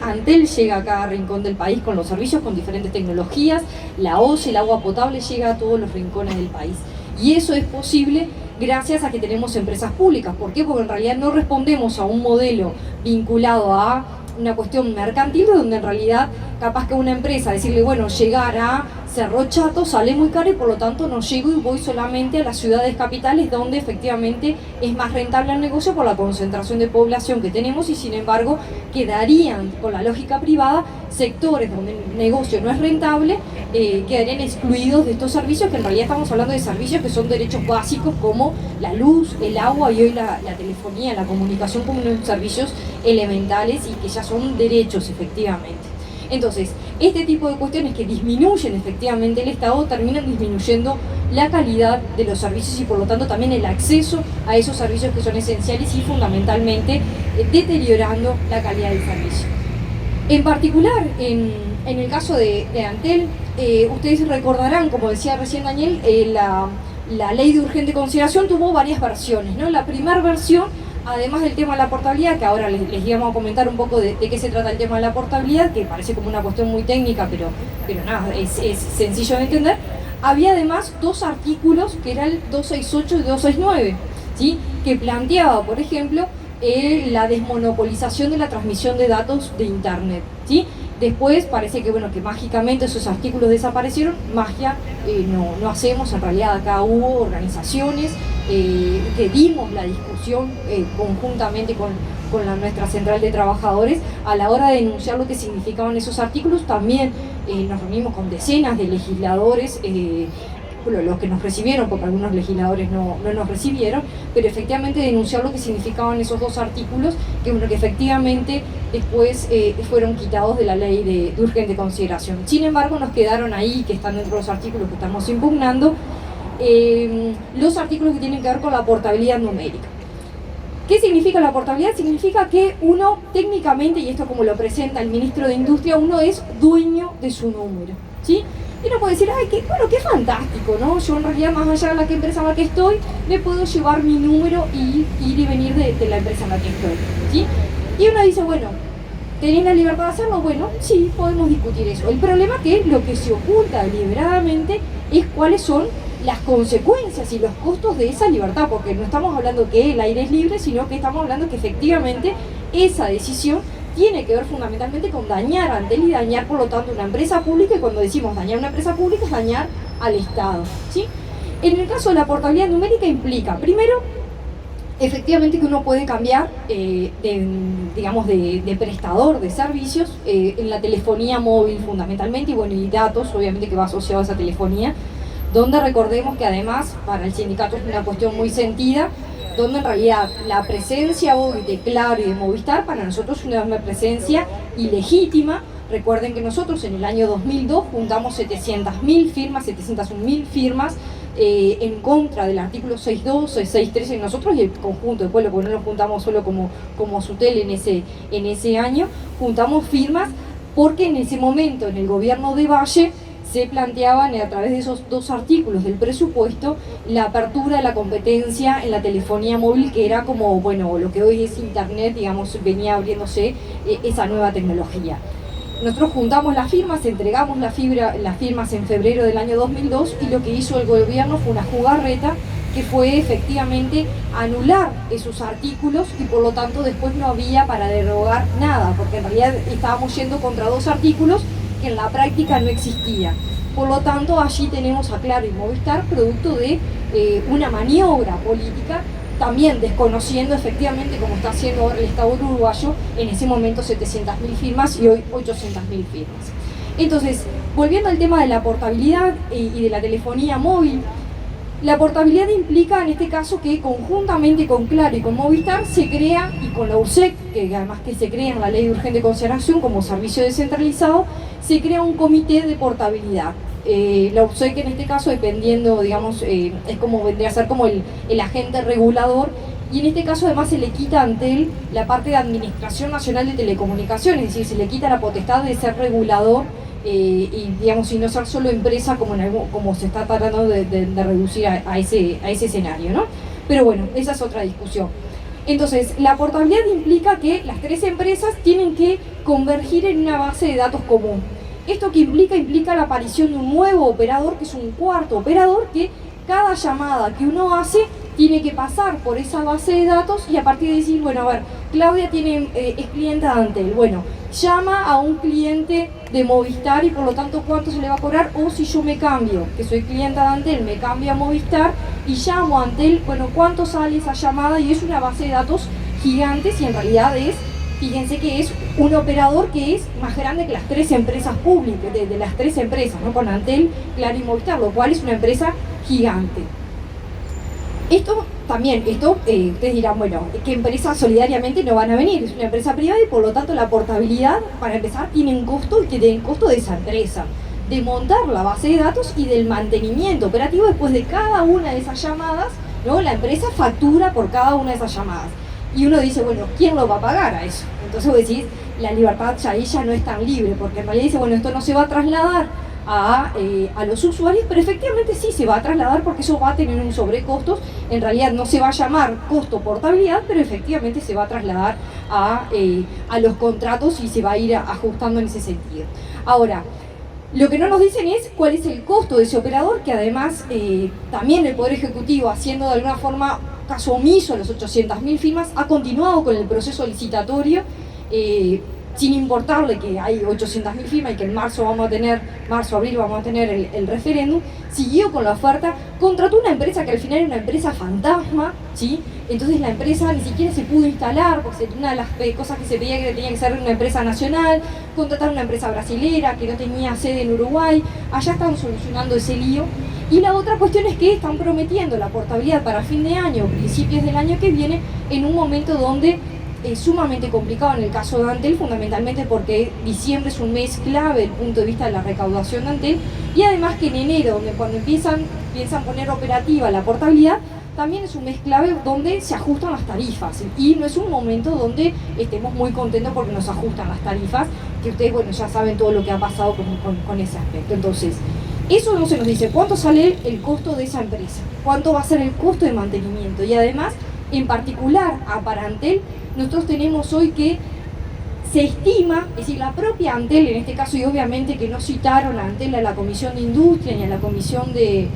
Antel llega a cada rincón del país con los servicios, con diferentes tecnologías, la OCE, el agua potable llega a todos los rincones del país. Y eso es posible gracias a que tenemos empresas públicas. ¿Por qué? Porque en realidad no respondemos a un modelo vinculado a una cuestión mercantil, donde en realidad capaz que una empresa decirle, bueno, llegar a Cerro Chato sale muy caro y por lo tanto no llego y voy solamente a las ciudades capitales donde efectivamente es más rentable el negocio por la concentración de población que tenemos, y sin embargo quedarían con la lógica privada sectores donde el negocio no es rentable, quedarían excluidos de estos servicios, que en realidad estamos hablando de servicios que son derechos básicos como la luz, el agua y hoy la telefonía, la comunicación como unos servicios elementales y que ya son derechos efectivamente. Entonces, este tipo de cuestiones que disminuyen efectivamente el Estado terminan disminuyendo la calidad de los servicios y por lo tanto también el acceso a esos servicios que son esenciales y fundamentalmente deteriorando la calidad del servicio. En particular, en el caso de Antel, ustedes recordarán, como decía recién Daniel, la ley de urgente consideración tuvo varias versiones, ¿no? La primera versión, además del tema de la portabilidad, que ahora les íbamos a comentar un poco de qué se trata el tema de la portabilidad, que parece como una cuestión muy técnica, pero nada, es sencillo de entender. Había además dos artículos, que era el 268 y 269, ¿sí? Que planteaba, por ejemplo, la desmonopolización de la transmisión de datos de Internet, ¿sí? Después parece que, bueno, que mágicamente esos artículos desaparecieron. Magia no hacemos, en realidad acá hubo organizaciones que dimos la discusión conjuntamente con nuestra central de trabajadores a la hora de denunciar lo que significaban esos artículos. También nos reunimos con decenas de legisladores, los que nos recibieron, porque algunos legisladores no nos recibieron, pero efectivamente denunciar lo que significaban esos dos artículos, que efectivamente después fueron quitados de la ley de urgente consideración. Sin embargo, nos quedaron ahí, que están dentro de los artículos que estamos impugnando, los artículos que tienen que ver con la portabilidad numérica. ¿Qué significa la portabilidad? Significa que uno técnicamente, y esto como lo presenta el ministro de Industria, uno es dueño de su número, ¿sí? Y uno puede decir, ay, qué fantástico, ¿no? Yo en realidad, más allá de la empresa en la que estoy, me puedo llevar mi número y ir y venir de la empresa en la que estoy, ¿sí? Y uno dice, bueno, ¿tenés la libertad de hacerlo? Bueno, sí, podemos discutir eso. El problema es que lo que se oculta deliberadamente es cuáles son las consecuencias y los costos de esa libertad, porque no estamos hablando que el aire es libre, sino que estamos hablando que efectivamente esa decisión tiene que ver fundamentalmente con dañar a Antel y dañar por lo tanto una empresa pública, y cuando decimos dañar una empresa pública es dañar al Estado, ¿sí? En el caso de la portabilidad numérica implica, primero, efectivamente que uno puede cambiar de prestador de servicios en la telefonía móvil fundamentalmente, y bueno, y datos obviamente que va asociado a esa telefonía, donde recordemos que además para el sindicato es una cuestión muy sentida, donde en realidad la presencia hoy de Claro y de Movistar para nosotros es una presencia ilegítima. Recuerden que nosotros en el año 2002 juntamos 700.000 firmas, 701.000 firmas en contra del artículo 6.2, 6.13 nosotros y el conjunto del pueblo, porque no nos juntamos solo como Sutel en ese año, juntamos firmas porque en ese momento en el gobierno de Valle se planteaban a través de esos dos artículos del presupuesto la apertura de la competencia en la telefonía móvil, que era como, bueno, lo que hoy es Internet, digamos, venía abriéndose esa nueva tecnología. Nosotros juntamos las firmas, entregamos las firmas en febrero del año 2002 y lo que hizo el gobierno fue una jugarreta que fue efectivamente anular esos artículos y por lo tanto después no había para derogar nada, porque en realidad estábamos yendo contra dos artículos que en la práctica no existía. Por lo tanto, allí tenemos a Claro y Movistar producto de una maniobra política, también desconociendo efectivamente, como está haciendo ahora el Estado uruguayo, en ese momento 700.000 firmas y hoy 800.000 firmas. Entonces, volviendo al tema de la portabilidad y de la telefonía móvil, la portabilidad implica en este caso que conjuntamente con Claro y con Movistar se crea, y con la URSEC, que además que se crea en la ley de urgente consideración como servicio descentralizado, se crea un comité de portabilidad. La URSEC en este caso, dependiendo, digamos, es como vendría a ser como el agente regulador, y en este caso además se le quita a Antel la parte de Administración Nacional de Telecomunicaciones, es decir, se le quita la potestad de ser regulador y digamos, y no ser solo empresa como se está tratando de reducir a ese escenario, ¿no? Pero bueno, esa es otra discusión. Entonces, la portabilidad implica que las tres empresas tienen que convergir en una base de datos común. ¿Esto qué implica? Implica la aparición de un nuevo operador, que es un cuarto operador, que cada llamada que uno hace tiene que pasar por esa base de datos y a partir de decir, bueno, a ver, Claudia es clienta de Antel, bueno, llama a un cliente de Movistar y por lo tanto cuánto se le va a cobrar, o si yo me cambio, que soy clienta de Antel, me cambio a Movistar y llamo a Antel, bueno, cuánto sale esa llamada, y es una base de datos gigante y en realidad es, fíjense que es un operador que es más grande que las tres empresas públicas, de las tres empresas, ¿no? Con Antel, Claro y Movistar, lo cual es una empresa gigante. Esto también, ustedes dirán, bueno, ¿qué empresas solidariamente no van a venir? Es una empresa privada y por lo tanto la portabilidad, para empezar, tiene un costo y que tiene el costo de esa empresa, de montar la base de datos y del mantenimiento operativo después de cada una de esas llamadas, ¿no? La empresa factura por cada una de esas llamadas. Y uno dice, bueno, ¿quién lo va a pagar a eso? Entonces vos decís, la libertad ya ahí ya no es tan libre, porque en realidad dice, bueno, esto no se va a trasladar a los usuarios, pero efectivamente sí se va a trasladar porque eso va a tener un sobrecostos. En realidad no se va a llamar costo portabilidad, pero efectivamente se va a trasladar a los contratos y se va a ir ajustando en ese sentido. Ahora, lo que no nos dicen es cuál es el costo de ese operador, que además también el Poder Ejecutivo, haciendo de alguna forma caso omiso a los 800.000 firmas, ha continuado con el proceso licitatorio, sin importarle que hay 800.000 firmas y que en marzo, abril vamos a tener el referéndum, siguió con la oferta, contrató una empresa que al final era una empresa fantasma, ¿sí? Entonces la empresa ni siquiera se pudo instalar, porque una de las cosas que se pedía que tenía que ser una empresa nacional, contratar una empresa brasilera que no tenía sede en Uruguay. Allá están solucionando ese lío. Y la otra cuestión es que están prometiendo la portabilidad para fin de año, principios del año que viene, en un momento donde es sumamente complicado en el caso de Antel, fundamentalmente porque diciembre es un mes clave desde el punto de vista de la recaudación de Antel, y además que en enero, cuando piensan poner operativa la portabilidad, también es un mes clave donde se ajustan las tarifas, y no es un momento donde estemos muy contentos porque nos ajustan las tarifas, que ustedes, bueno, ya saben todo lo que ha pasado con ese aspecto. Entonces, eso no se nos dice cuánto sale el costo de esa empresa, cuánto va a ser el costo de mantenimiento, y además, en particular, para Antel, nosotros tenemos hoy que se estima, es decir, la propia Antel en este caso, y obviamente que no citaron a Antel a la Comisión de Industria ni a la Comisión que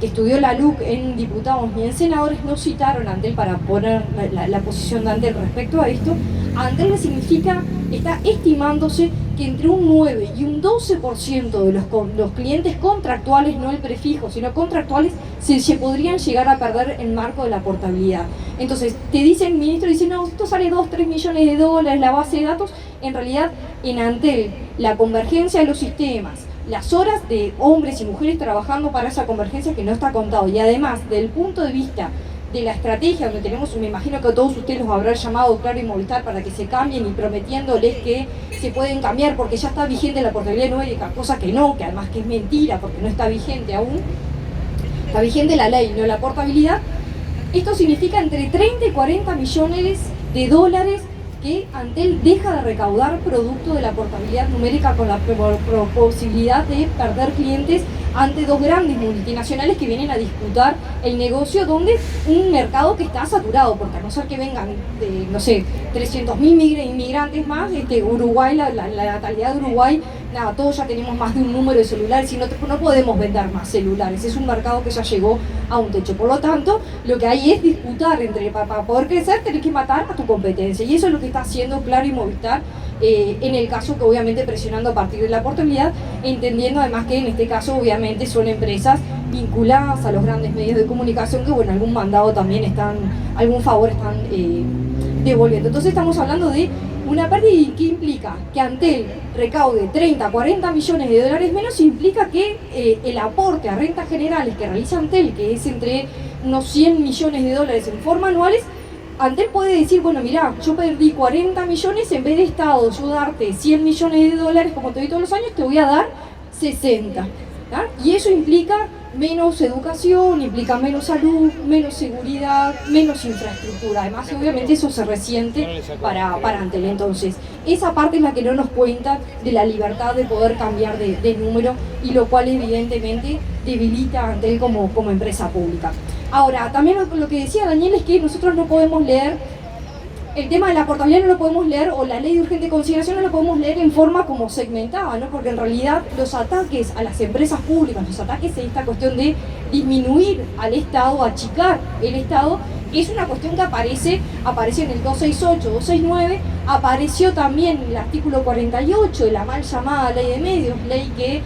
estudió la LUC en diputados ni en senadores, no citaron a Antel para poner la posición de Antel respecto a esto. A Antel le significa, está estimándose que entre un 9 y un 12% de los clientes contractuales, no el prefijo, sino contractuales, se podrían llegar a perder en marco de la portabilidad. Entonces, te dice el ministro, dice, no, esto sale 2-3 millones de dólares, la base de datos. En realidad, en Antel, la convergencia de los sistemas, las horas de hombres y mujeres trabajando para esa convergencia que no está contado, y además, del punto de vista de la estrategia, donde tenemos, me imagino que a todos ustedes los habrán llamado Claro y Movistar para que se cambien y prometiéndoles que se pueden cambiar porque ya está vigente la portabilidad numérica, cosa que no, que además que es mentira porque no está vigente aún, está vigente la ley, no la portabilidad. Esto significa entre 30 y 40 millones de dólares que Antel deja de recaudar producto de la portabilidad numérica, con la posibilidad de perder clientes ante dos grandes multinacionales que vienen a disputar el negocio, donde un mercado que está saturado, porque a no ser que vengan, no sé, 300.000 inmigrantes más, Uruguay, la natalidad de Uruguay, nada, todos ya tenemos más de un número de celulares y no podemos vender más celulares, es un mercado que ya llegó a un techo. Por lo tanto, lo que hay es disputar para poder crecer, tenés que matar a tu competencia, y eso es lo que está haciendo Claro y Movistar, en el caso que obviamente presionando a partir de la portabilidad, entendiendo además que en este caso obviamente son empresas vinculadas a los grandes medios de comunicación que, bueno, algún mandado también algún favor están devolviendo. Entonces estamos hablando de una pérdida que implica que Antel recaude 30, 40 millones de dólares menos, implica que el aporte a rentas generales que realiza Antel, que es entre unos 100 millones de dólares en forma anuales, Antel puede decir, bueno, mirá, yo perdí 40 millones, en vez de Estado yo darte 100 millones de dólares como te doy todos los años, te voy a dar 60. ¿tá? Y eso implica menos educación, implica menos salud, menos seguridad, menos infraestructura. Además, obviamente eso se resiente para Antel. Entonces, esa parte es la que no nos cuenta de la libertad de poder cambiar de número, y lo cual evidentemente debilita a Antel como empresa pública. Ahora, también lo que decía Daniel es que nosotros no podemos leer el tema de la portabilidad, no lo podemos leer, o la ley de urgente consideración no lo podemos leer en forma como segmentada, ¿no? Porque en realidad los ataques a las empresas públicas, los ataques en esta cuestión de disminuir al Estado, achicar el Estado, es una cuestión que aparece en el 268, 269, apareció también en el artículo 48 de la mal llamada ley de medios, ley que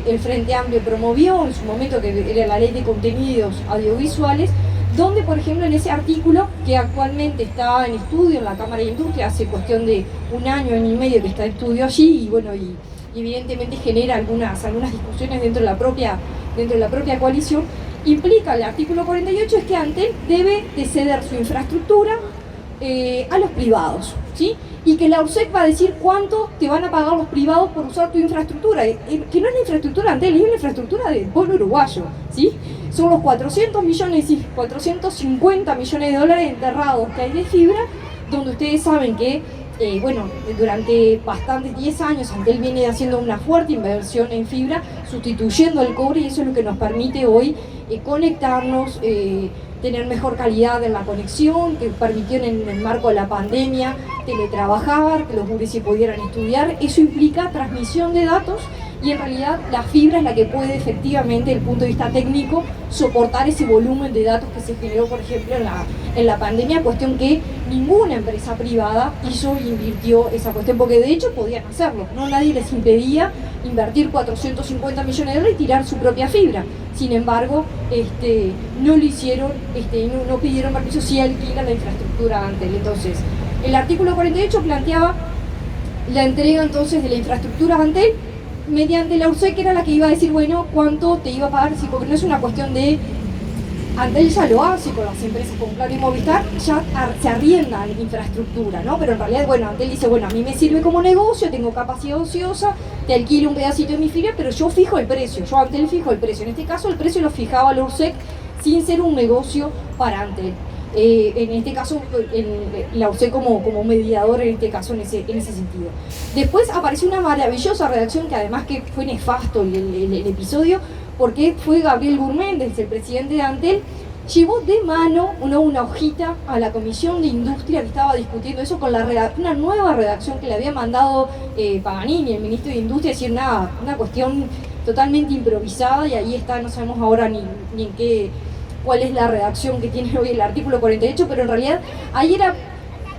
el Frente Amplio promovió en su momento, que era la ley de contenidos audiovisuales, donde, por ejemplo, en ese artículo, que actualmente está en estudio en la Cámara de Industria, hace cuestión de un año y medio que está en estudio allí, y bueno, y evidentemente genera algunas discusiones dentro de la propia coalición, implica el artículo 48 es que Antel debe de ceder su infraestructura a los privados, ¿sí? Y que la URSEC va a decir cuánto te van a pagar los privados por usar tu infraestructura, que no es la infraestructura Antel, es la infraestructura del pueblo uruguayo, ¿sí? Son los 400 millones y 450 millones de dólares enterrados que hay de fibra, donde ustedes saben que, bueno, durante bastantes 10 años Antel viene haciendo una fuerte inversión en fibra, sustituyendo el cobre, y eso es lo que nos permite hoy conectarnos, tener mejor calidad en la conexión, que permitió en el marco de la pandemia teletrabajar, que los gurises pudieran estudiar. Eso implica transmisión de datos, y en realidad la fibra es la que puede efectivamente, desde el punto de vista técnico, soportar ese volumen de datos que se generó, por ejemplo, en la pandemia, cuestión que ninguna empresa privada invirtió esa cuestión, porque de hecho podían hacerlo, ¿no? Nadie les impedía invertir 450 millones de dólares y tirar su propia fibra. Sin embargo, no lo hicieron, no pidieron permiso, si alquilan la infraestructura Antel. Entonces, el artículo 48 planteaba la entrega entonces de la infraestructura Antel mediante la URSEC, que era la que iba a decir, bueno, cuánto te iba a pagar, sí, porque no es una cuestión de... Antel ya lo hace con las empresas como Claro y Movistar, ya se arriendan infraestructura, ¿no? Pero en realidad, bueno, Antel dice, bueno, a mí me sirve como negocio, tengo capacidad ociosa, te alquilo un pedacito de mi fibra, pero yo fijo el precio, yo Antel fijo el precio. En este caso el precio lo fijaba la URSEC sin ser un negocio para Antel. En este caso, la usé como mediador en este caso, en ese sentido. Después apareció una maravillosa redacción, que además que fue nefasto el episodio, porque fue Gabriel Gurméndez, el presidente de Antel, llevó de mano una hojita a la Comisión de Industria que estaba discutiendo eso con una nueva redacción que le había mandado Paganini, el ministro de Industria, es decir, una cuestión totalmente improvisada, y ahí está, no sabemos ahora ni en qué... cuál es la redacción que tiene hoy el artículo 48, pero en realidad ahí era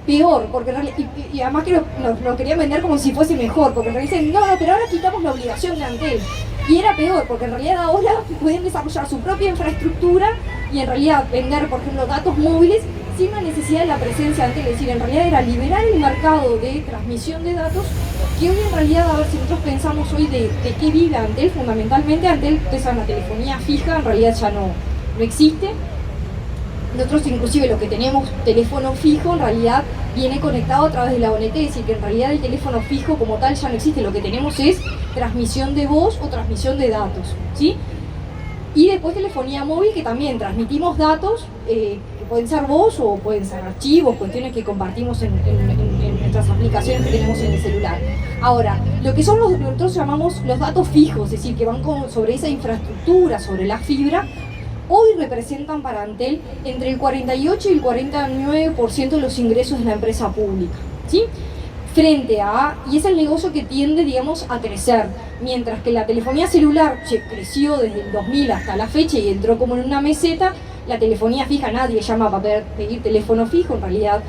peor, porque en realidad, y además que lo querían vender como si fuese mejor, porque en realidad dicen, no, pero ahora quitamos la obligación de Antel, y era peor, porque en realidad ahora pueden desarrollar su propia infraestructura y en realidad vender, por ejemplo, datos móviles sin la necesidad de la presencia de Antel. Es decir, en realidad era liberar el mercado de transmisión de datos, que hoy en realidad, a ver si nosotros pensamos hoy de qué vive Antel, fundamentalmente Antel, ustedes saben, la telefonía fija en realidad ya no existe. Nosotros inclusive lo que tenemos teléfono fijo en realidad viene conectado a través de la ONT, es decir, que en realidad el teléfono fijo como tal ya no existe, lo que tenemos es transmisión de voz o transmisión de datos, ¿sí? Y después telefonía móvil, que también transmitimos datos, que pueden ser voz o pueden ser archivos, cuestiones que compartimos en nuestras aplicaciones que tenemos en el celular. Ahora, lo que son nosotros llamamos los datos fijos, es decir, que van sobre esa infraestructura, sobre la fibra, hoy representan para Antel entre el 48 y el 49% de los ingresos de la empresa pública, ¿sí? Y es el negocio que tiende, digamos, a crecer, mientras que la telefonía celular creció desde el 2000 hasta la fecha y entró como en una meseta. La telefonía fija, nadie llama para pedir teléfono fijo, en realidad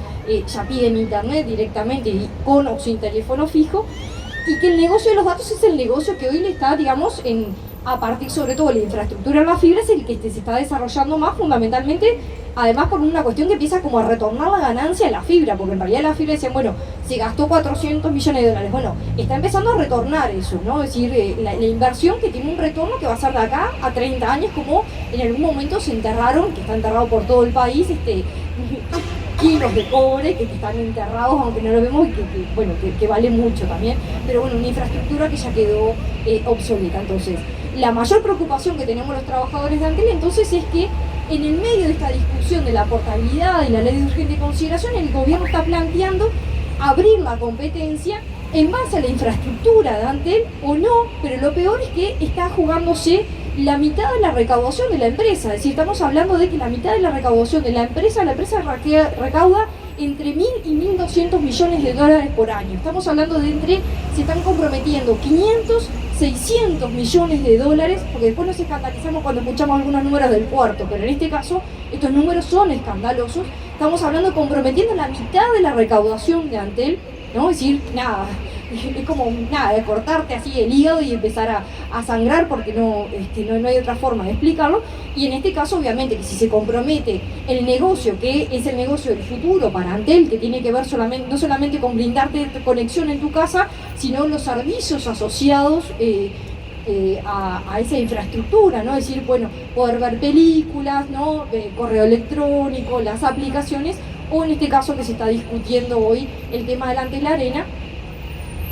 ya piden internet directamente, con o sin teléfono fijo, y que el negocio de los datos es el negocio que hoy le está, digamos, a partir sobre todo de la infraestructura en la fibra, es el que se está desarrollando más fundamentalmente, además por una cuestión que empieza como a retornar la ganancia de la fibra, porque en realidad la fibra decían, bueno, se gastó 400 millones de dólares, bueno, está empezando a retornar eso, ¿no? Es decir, la inversión que tiene un retorno que va a ser de acá a 30 años, como en algún momento se enterraron, que está enterrado por todo el país, kilos de cobre que están enterrados, aunque no lo vemos, y que vale mucho también, pero bueno, una infraestructura que ya quedó obsoleta. Entonces, la mayor preocupación que tenemos los trabajadores de Antel entonces es que en el medio de esta discusión de la portabilidad y la ley de urgente consideración, el gobierno está planteando abrir la competencia en base a la infraestructura de Antel o no, pero lo peor es que está jugándose la mitad de la recaudación de la empresa. Es decir, estamos hablando de que la mitad de la recaudación de la empresa recauda entre 1.000 y 1.200 millones de dólares por año. Estamos hablando de se están comprometiendo 500, 600 millones de dólares, porque después nos escandalizamos cuando escuchamos algunos números del puerto, pero en este caso estos números son escandalosos. Estamos hablando comprometiendo la mitad de la recaudación de Antel, ¿no? Es decir, nada, es como nada, de cortarte así el hígado y empezar a sangrar porque no hay otra forma de explicarlo. Y en este caso, obviamente, que si se compromete el negocio, que es el negocio del futuro para Antel, que tiene que ver no solamente con brindarte conexión en tu casa, sino los servicios asociados a esa infraestructura, ¿no? Es decir, bueno, poder ver películas, ¿no? Correo electrónico, las aplicaciones, o en este caso que se está discutiendo hoy el tema del Antel Arena.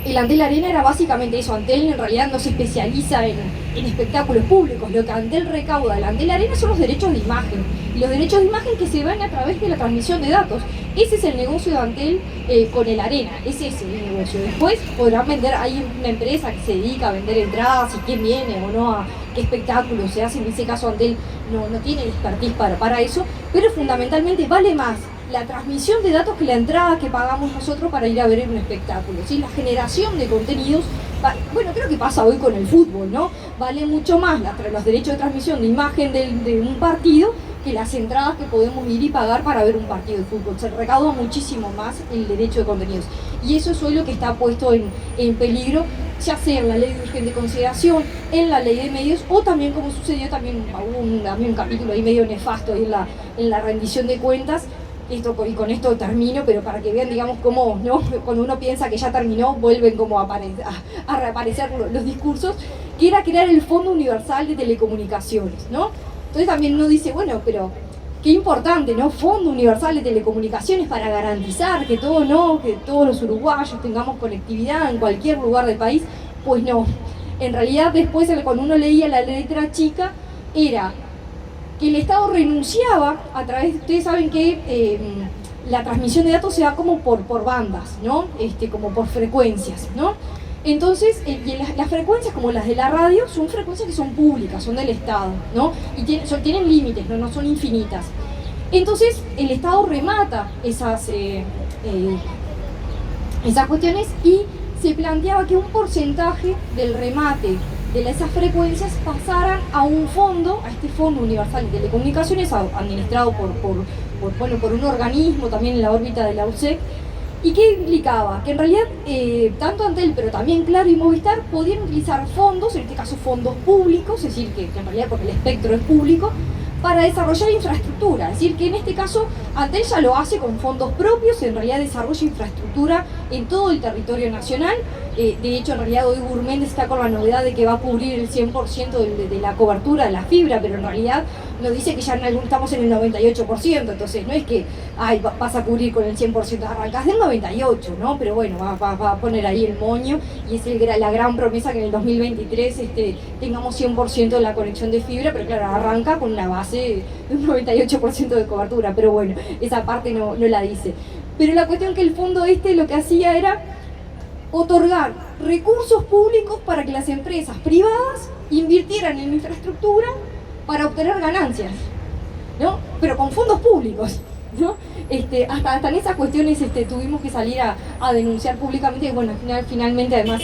El Antel Arena era básicamente eso. Antel en realidad no se especializa en espectáculos públicos. Lo que Antel recauda del Antel Arena son los derechos de imagen. Y los derechos de imagen que se van a través de la transmisión de datos. Ese es el negocio de Antel con el Arena. Ese es el negocio. Después podrán vender, hay una empresa que se dedica a vender entradas y quién viene o no, a qué espectáculos se hace. En ese caso Antel no tiene expertise para eso. Pero fundamentalmente vale más la transmisión de datos que la entrada que pagamos nosotros para ir a ver un espectáculo, ¿sí? La generación de contenidos, bueno, creo que pasa hoy con el fútbol, ¿no? Vale mucho más los derechos de transmisión de imagen de un partido que las entradas que podemos ir y pagar para ver un partido de fútbol. Se recauda muchísimo más el derecho de contenidos. Y eso es hoy lo que está puesto en peligro, ya sea en la ley de urgente consideración, en la ley de medios, o también como sucedió, también hubo un capítulo ahí medio nefasto ahí en la rendición de cuentas. Y con esto termino, pero para que vean, digamos, cómo, ¿no? Cuando uno piensa que ya terminó, vuelven como a reaparecer los discursos, que era crear el Fondo Universal de Telecomunicaciones, ¿no? Entonces también uno dice, bueno, pero qué importante, ¿no? Fondo Universal de Telecomunicaciones para garantizar que todos los uruguayos tengamos conectividad en cualquier lugar del país. Pues no, en realidad después cuando uno leía la letra chica, era que el Estado renunciaba a través, ustedes saben que la transmisión de datos se da como por bandas, ¿no? Como por frecuencias, ¿no? Entonces, las frecuencias como las de la radio son frecuencias que son públicas, son del Estado, ¿no? Y tienen límites, no son infinitas. Entonces, el Estado remata esas cuestiones y se planteaba que un porcentaje del remate de esas frecuencias pasaran a un fondo, a este Fondo Universal de Telecomunicaciones, administrado por un organismo también en la órbita de la UCEC. ¿Y qué implicaba? Que en realidad tanto Antel, pero también Claro y Movistar podían utilizar fondos, en este caso fondos públicos, es decir, que en realidad porque el espectro es público, para desarrollar infraestructura. Es decir, que en este caso Antel ya lo hace con fondos propios, en realidad desarrolla infraestructura en todo el territorio nacional. De hecho, en realidad hoy Gurméndez está con la novedad de que va a cubrir el 100% de la cobertura de la fibra, pero en realidad nos dice que ya estamos en el 98%, entonces no es que vas a cubrir con el 100%, arrancás del 98%, ¿no? Pero bueno, va a poner ahí el moño y es la gran promesa que en el 2023 tengamos 100% de la conexión de fibra, pero claro, arranca con una base de un 98% de cobertura, pero bueno, esa parte no la dice. Pero la cuestión que el fondo lo que hacía era otorgar recursos públicos para que las empresas privadas invirtieran en infraestructura para obtener ganancias, ¿no? Pero con fondos públicos, ¿no? Hasta en esas cuestiones tuvimos que salir a denunciar públicamente. Bueno, finalmente además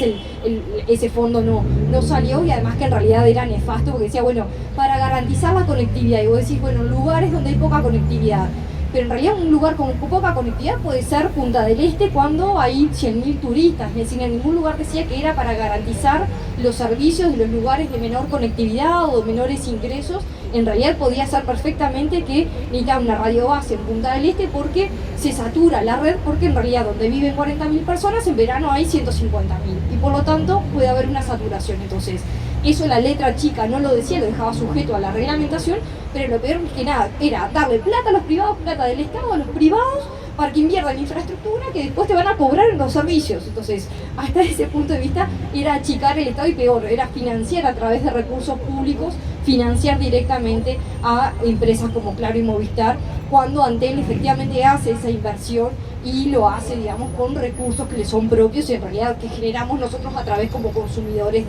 ese fondo no salió, y además que en realidad era nefasto porque decía, bueno, para garantizar la conectividad, y vos decís, bueno, lugares donde hay poca conectividad, pero en realidad un lugar con poca conectividad puede ser Punta del Este cuando hay 100.000 turistas. Es decir, en ningún lugar decía que era para garantizar los servicios de los lugares de menor conectividad o de menores ingresos. En realidad podía ser perfectamente que necesitaba una radio base en Punta del Este porque se satura la red, porque en realidad donde viven 40.000 personas, en verano hay 150.000 y por lo tanto puede haber una saturación. Entonces, eso la letra chica no lo decía, lo dejaba sujeto a la reglamentación, pero lo peor que nada era darle plata a los privados, plata del Estado a los privados para que inviertan en infraestructura que después te van a cobrar en los servicios. Entonces, hasta ese punto de vista era achicar el Estado, y peor, era financiar a través de recursos públicos, financiar directamente a empresas como Claro y Movistar, cuando Antel efectivamente hace esa inversión y lo hace, digamos, con recursos que le son propios y en realidad que generamos nosotros a través como consumidores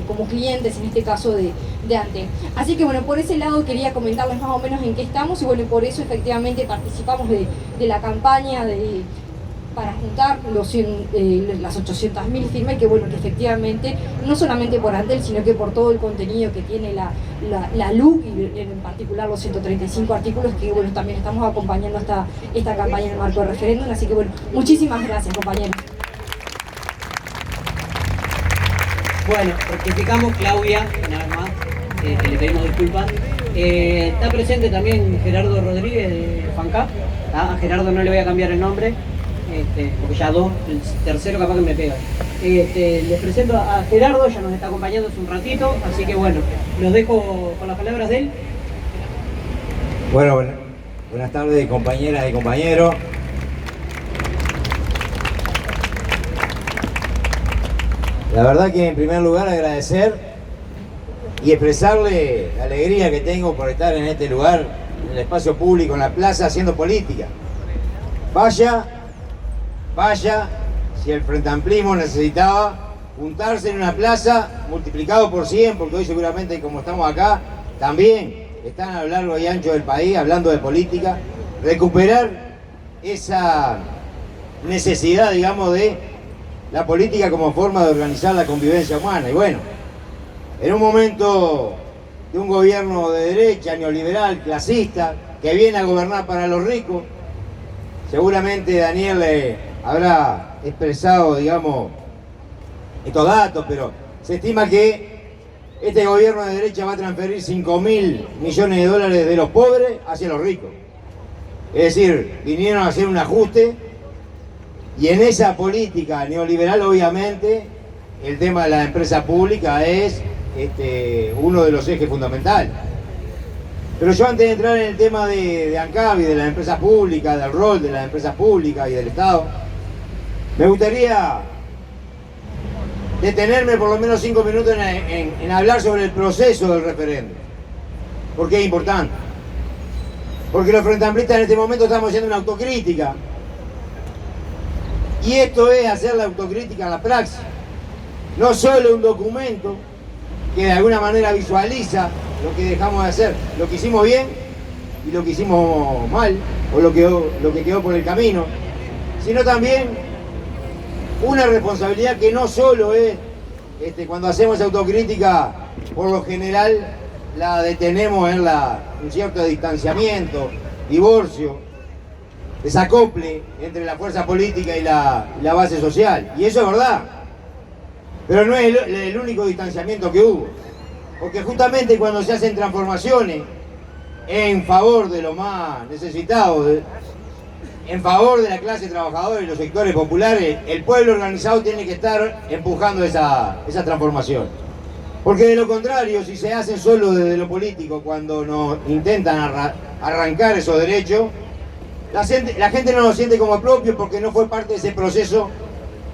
como clientes, en este caso de Antel. Así que bueno, por ese lado quería comentarles más o menos en qué estamos y bueno, por eso efectivamente participamos de la campaña para juntar las 800.000 firmas y que bueno, que efectivamente, no solamente por Antel, sino que por todo el contenido que tiene la LUC y en particular los 135 artículos que bueno, también estamos acompañando esta campaña en el marco del referéndum, así que bueno, muchísimas gracias, compañeros. Bueno, rectificamos, Claudia, nada más, que le pedimos disculpas. Está presente también Gerardo Rodríguez de FANCAP. A Gerardo no le voy a cambiar el nombre, porque ya el tercero capaz que me pega. Les presento a Gerardo, ya nos está acompañando hace un ratito, así que bueno, los dejo con las palabras de él. Bueno, buenas tardes, compañeras y compañeros. La verdad que en primer lugar agradecer y expresarle la alegría que tengo por estar en este lugar, en el espacio público, en la plaza, haciendo política. Vaya, si el frentamplismo necesitaba juntarse en una plaza multiplicado por 100, porque hoy seguramente como estamos acá, también están a lo largo y ancho del país hablando de política, recuperar esa necesidad, digamos, de la política como forma de organizar la convivencia humana. Y bueno, en un momento de un gobierno de derecha, neoliberal, clasista, que viene a gobernar para los ricos, seguramente Daniel habrá expresado, digamos, estos datos, pero se estima que este gobierno de derecha va a transferir 5.000 millones de dólares de los pobres hacia los ricos. Es decir, vinieron a hacer un ajuste y en esa política neoliberal, obviamente, el tema de la empresa pública es uno de los ejes fundamentales. Pero yo antes de entrar en el tema de ANCAP y de las empresas públicas, del rol de las empresas públicas y del Estado, me gustaría detenerme por lo menos 5 minutos en hablar sobre el proceso del referéndum. Porque es importante. Porque los frentamplistas en este momento estamos haciendo una autocrítica. Y esto es hacer la autocrítica en la praxis. No solo un documento que de alguna manera visualiza lo que dejamos de hacer, lo que hicimos bien y lo que hicimos mal, o lo que quedó por el camino, sino también una responsabilidad que no solo es, cuando hacemos autocrítica, por lo general la detenemos en un cierto distanciamiento, divorcio, desacople entre la fuerza política y la base social. Y eso es verdad, pero no es el único distanciamiento que hubo. Porque justamente cuando se hacen transformaciones en favor de los más necesitados, en favor de la clase trabajadora y los sectores populares, el pueblo organizado tiene que estar empujando esa transformación. Porque de lo contrario, si se hacen solo desde lo político, cuando nos intentan arrancar esos derechos, la gente no lo siente como propio porque no fue parte de ese proceso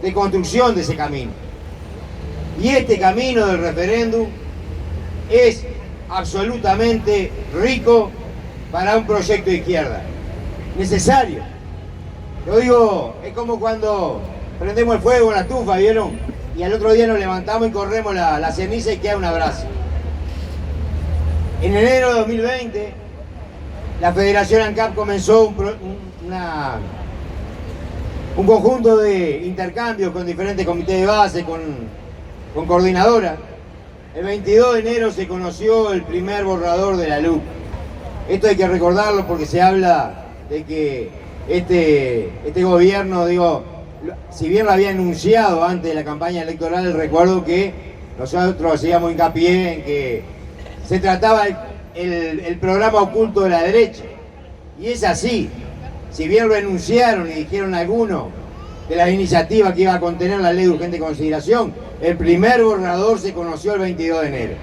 de construcción de ese camino. Y este camino del referéndum es absolutamente rico para un proyecto de izquierda, necesario. Yo digo, es como cuando prendemos el fuego en la estufa, ¿vieron? Y al otro día nos levantamos y corremos la ceniza y queda un abrazo. En enero de 2020, la Federación ANCAP comenzó un conjunto de intercambios con diferentes comités de base, con coordinadoras. El 22 de enero se conoció el primer borrador de la LUC. Esto hay que recordarlo porque se habla de que este gobierno, digo, si bien lo había anunciado antes de la campaña electoral, recuerdo que nosotros hacíamos hincapié en que se trataba el programa oculto de la derecha. Y es así. Si bien lo enunciaron y dijeron algunos de las iniciativas que iba a contener la ley de urgente consideración, el primer borrador se conoció el 22 de enero.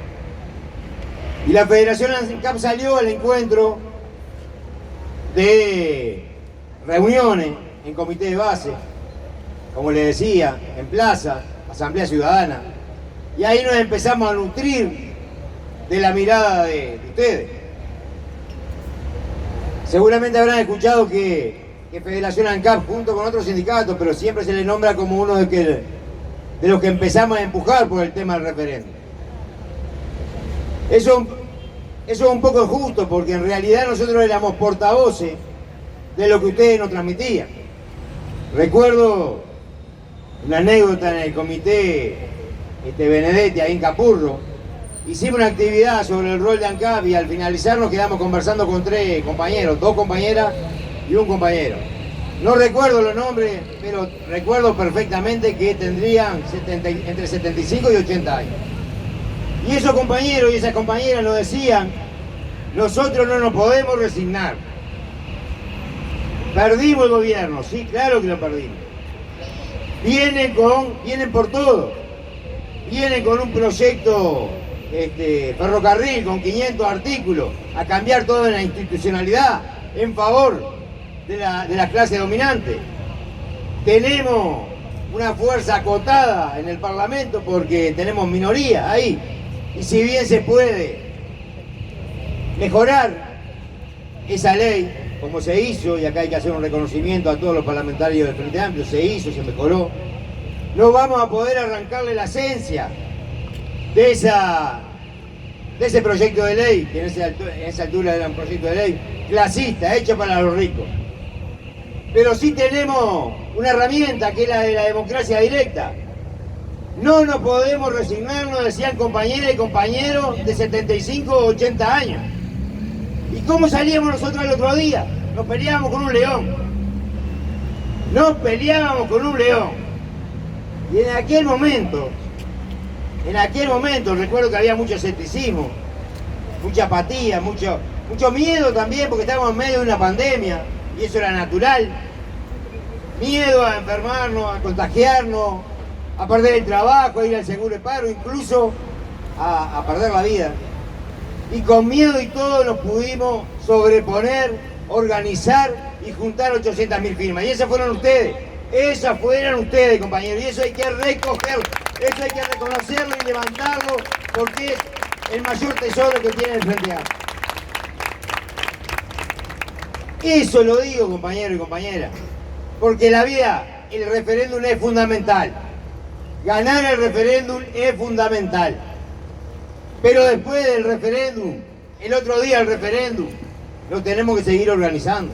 Y la Federación ANCAP salió al encuentro de reuniones en comité de base, como les decía, en plaza, asamblea ciudadana. Y ahí nos empezamos a nutrir de la mirada de ustedes. Seguramente habrán escuchado que que Federación ANCAP, junto con otros sindicatos, pero siempre se le nombra como uno de los que empezamos a empujar por el tema del referéndum. Eso es un poco injusto, porque en realidad nosotros éramos portavoces de lo que ustedes nos transmitían. Recuerdo una anécdota en el comité Benedetti, ahí en Capurro. Hicimos una actividad sobre el rol de ANCAP y al finalizar nos quedamos conversando con 3 compañeros, 2 compañeras y un compañero. No recuerdo los nombres, pero recuerdo perfectamente que tendrían entre 75 y 80 años. Y esos compañeros y esas compañeras nos decían: nosotros no nos podemos resignar. Perdimos el gobierno, sí, claro que lo perdimos. Vienen por todo. Vienen con un proyecto ferrocarril con 500 artículos a cambiar toda la institucionalidad en favor de la clase dominante. Tenemos una fuerza acotada en el Parlamento porque tenemos minoría ahí. Y si bien se puede mejorar esa ley, como se hizo, y acá hay que hacer un reconocimiento a todos los parlamentarios del Frente Amplio, se hizo, se mejoró, no vamos a poder arrancarle la esencia de ese proyecto de ley, que en esa altura era un proyecto de ley clasista, hecho para los ricos. Pero sí tenemos una herramienta que es la de la democracia directa. No nos podemos resignar, nos decían compañeras y compañeros de 75 o 80 años. ¿Y cómo salíamos nosotros el otro día? Nos peleábamos con un león. Nos peleábamos con un león. Y en aquel momento, recuerdo que había mucho escepticismo, mucha apatía, mucho miedo también, porque estábamos en medio de una pandemia, y eso era natural. Miedo a enfermarnos, a contagiarnos, a perder el trabajo, a ir al seguro de paro, incluso a perder la vida. Y con miedo y todo nos pudimos sobreponer, organizar y juntar 800.000 firmas. Y esas fueron ustedes, compañeros. Y eso hay que recogerlo, eso hay que reconocerlo y levantarlo, porque es el mayor tesoro que tiene el Frente Amplio. Eso lo digo, compañeros y compañeras, porque la vida, el referéndum es fundamental. Ganar el referéndum es fundamental. Pero después del referéndum, el otro día del referéndum, lo tenemos que seguir organizando.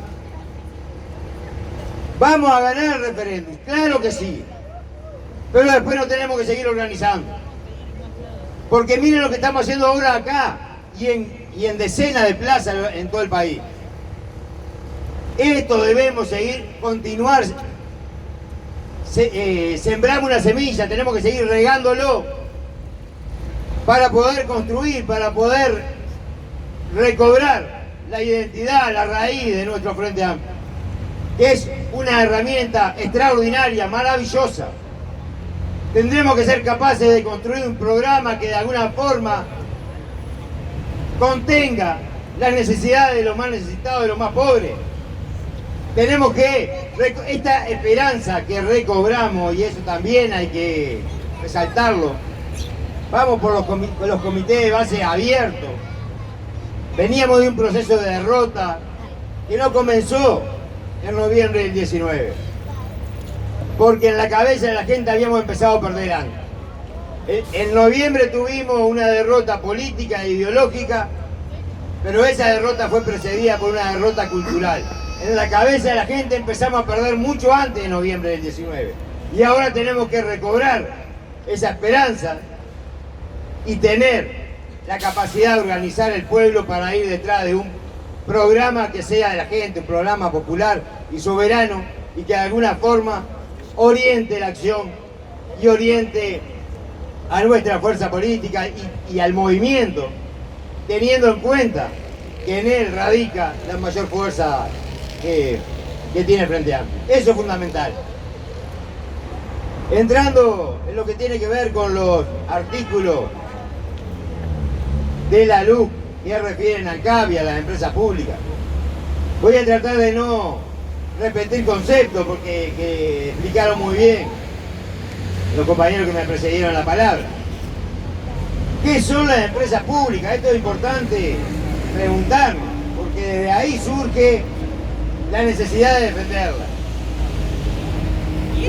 ¿Vamos a ganar el referéndum? Claro que sí. Pero después lo tenemos que seguir organizando. Porque miren lo que estamos haciendo ahora acá y en decenas de plazas en todo el país. Esto debemos continuar. Sembramos una semilla, tenemos que seguir regándolo para poder construir, para poder recobrar la identidad, la raíz de nuestro Frente Amplio, que es una herramienta extraordinaria, maravillosa. Tendremos que ser capaces de construir un programa que de alguna forma contenga las necesidades de los más necesitados, de los más pobres. Tenemos que, esta esperanza que recobramos, y eso también hay que resaltarlo, vamos por los comités de base abiertos. Veníamos de un proceso de derrota que no comenzó en noviembre del 19, porque en la cabeza de la gente habíamos empezado a perder antes. En noviembre tuvimos una derrota política e ideológica, pero esa derrota fue precedida por una derrota cultural. En la cabeza de la gente empezamos a perder mucho antes de noviembre del 19. Y ahora tenemos que recobrar esa esperanza y tener la capacidad de organizar el pueblo para ir detrás de un programa que sea de la gente, un programa popular y soberano, y que de alguna forma oriente la acción y oriente a nuestra fuerza política y al movimiento, teniendo en cuenta que en él radica la mayor fuerza que tiene el Frente Amplio. Eso es fundamental. Entrando en lo que tiene que ver con los artículos de la LUC que refieren al CAP y a las empresas públicas, voy a tratar de no repetir conceptos porque que explicaron muy bien los compañeros que me precedieron la palabra. ¿Qué son las empresas públicas? Esto es importante preguntarnos, porque desde ahí surge la necesidad de defenderla.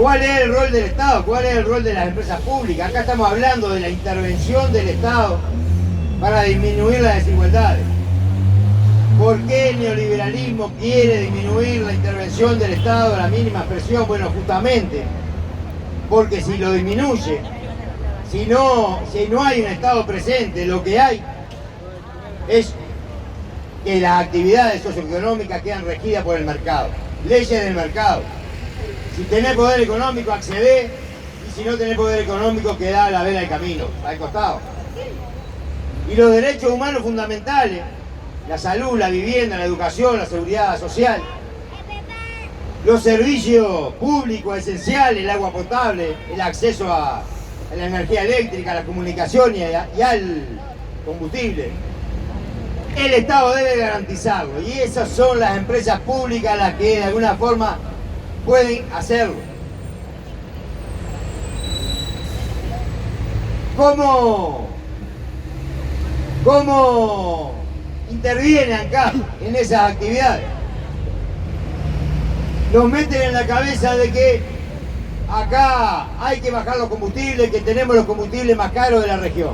¿Cuál es el rol del Estado? ¿Cuál es el rol de las empresas públicas? Acá estamos hablando de la intervención del Estado para disminuir las desigualdades. ¿Por qué el neoliberalismo quiere disminuir la intervención del Estado a la mínima expresión? Bueno, justamente porque si lo disminuye, si no hay un Estado presente, lo que hay es que las actividades socioeconómicas quedan regidas por el mercado, leyes del mercado. Si tenés poder económico, accedés, y si no tenés poder económico, quedá a la vela del camino, al costado. Y los derechos humanos fundamentales, la salud, la vivienda, la educación, la seguridad social, los servicios públicos esenciales, el agua potable, el acceso a la energía eléctrica, a la comunicación y al combustible, el Estado debe garantizarlo, y esas son las empresas públicas las que de alguna forma pueden hacerlo. ¿Cómo intervienen acá en esas actividades? Nos meten en la cabeza de que acá hay que bajar los combustibles, que tenemos los combustibles más caros de la región.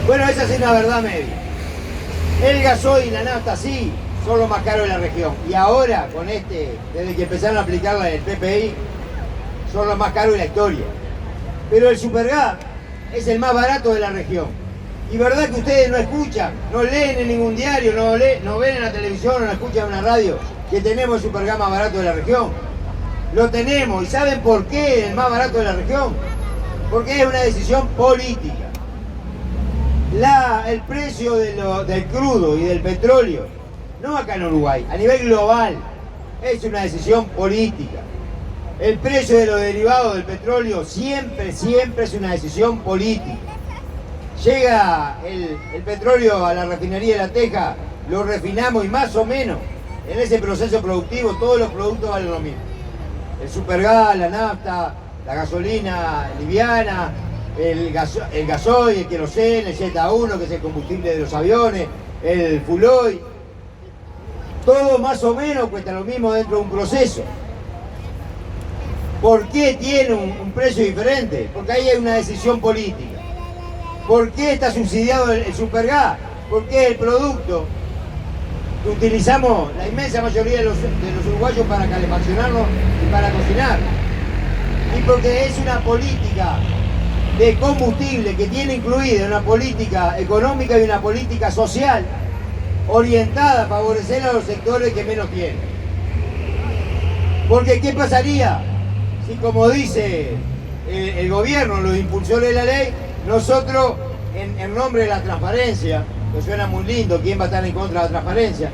Bueno, esa es una verdad media. El gasoil y la nafta sí son los más caros de la región. Y ahora, desde que empezaron a aplicar el PPI, son los más caros de la historia. Pero el supergas es el más barato de la región. Y verdad que ustedes no escuchan, no leen en ningún diario, no ven en la televisión, no escuchan en una radio, que tenemos el supergas más barato de la región. Lo tenemos. ¿Y saben por qué es el más barato de la región? Porque es una decisión política. El precio del crudo y del petróleo, no acá en Uruguay, a nivel global, es una decisión política. El precio de los derivados del petróleo siempre es una decisión política. Llega el petróleo a la refinería de La Teja, lo refinamos y más o menos en ese proceso productivo todos los productos valen lo mismo. El supergas, la nafta, la gasolina liviana, el gasoil, el queroseno, el Z1, que es el combustible de los aviones, el fuel oil, todo más o menos cuesta lo mismo dentro de un proceso. ¿Por qué tiene un precio diferente? Porque ahí hay una decisión política. ¿Por qué está subsidiado el supergas? Porque es el producto que utilizamos la inmensa mayoría de los uruguayos para calefaccionarnos y para cocinar. Y porque es una política de combustible que tiene incluida una política económica y una política social orientada a favorecer a los sectores que menos tienen. Porque ¿qué pasaría si, como dice el gobierno, los impulsores de la ley, nosotros en nombre de la transparencia, que suena muy lindo, ¿quién va a estar en contra de la transparencia?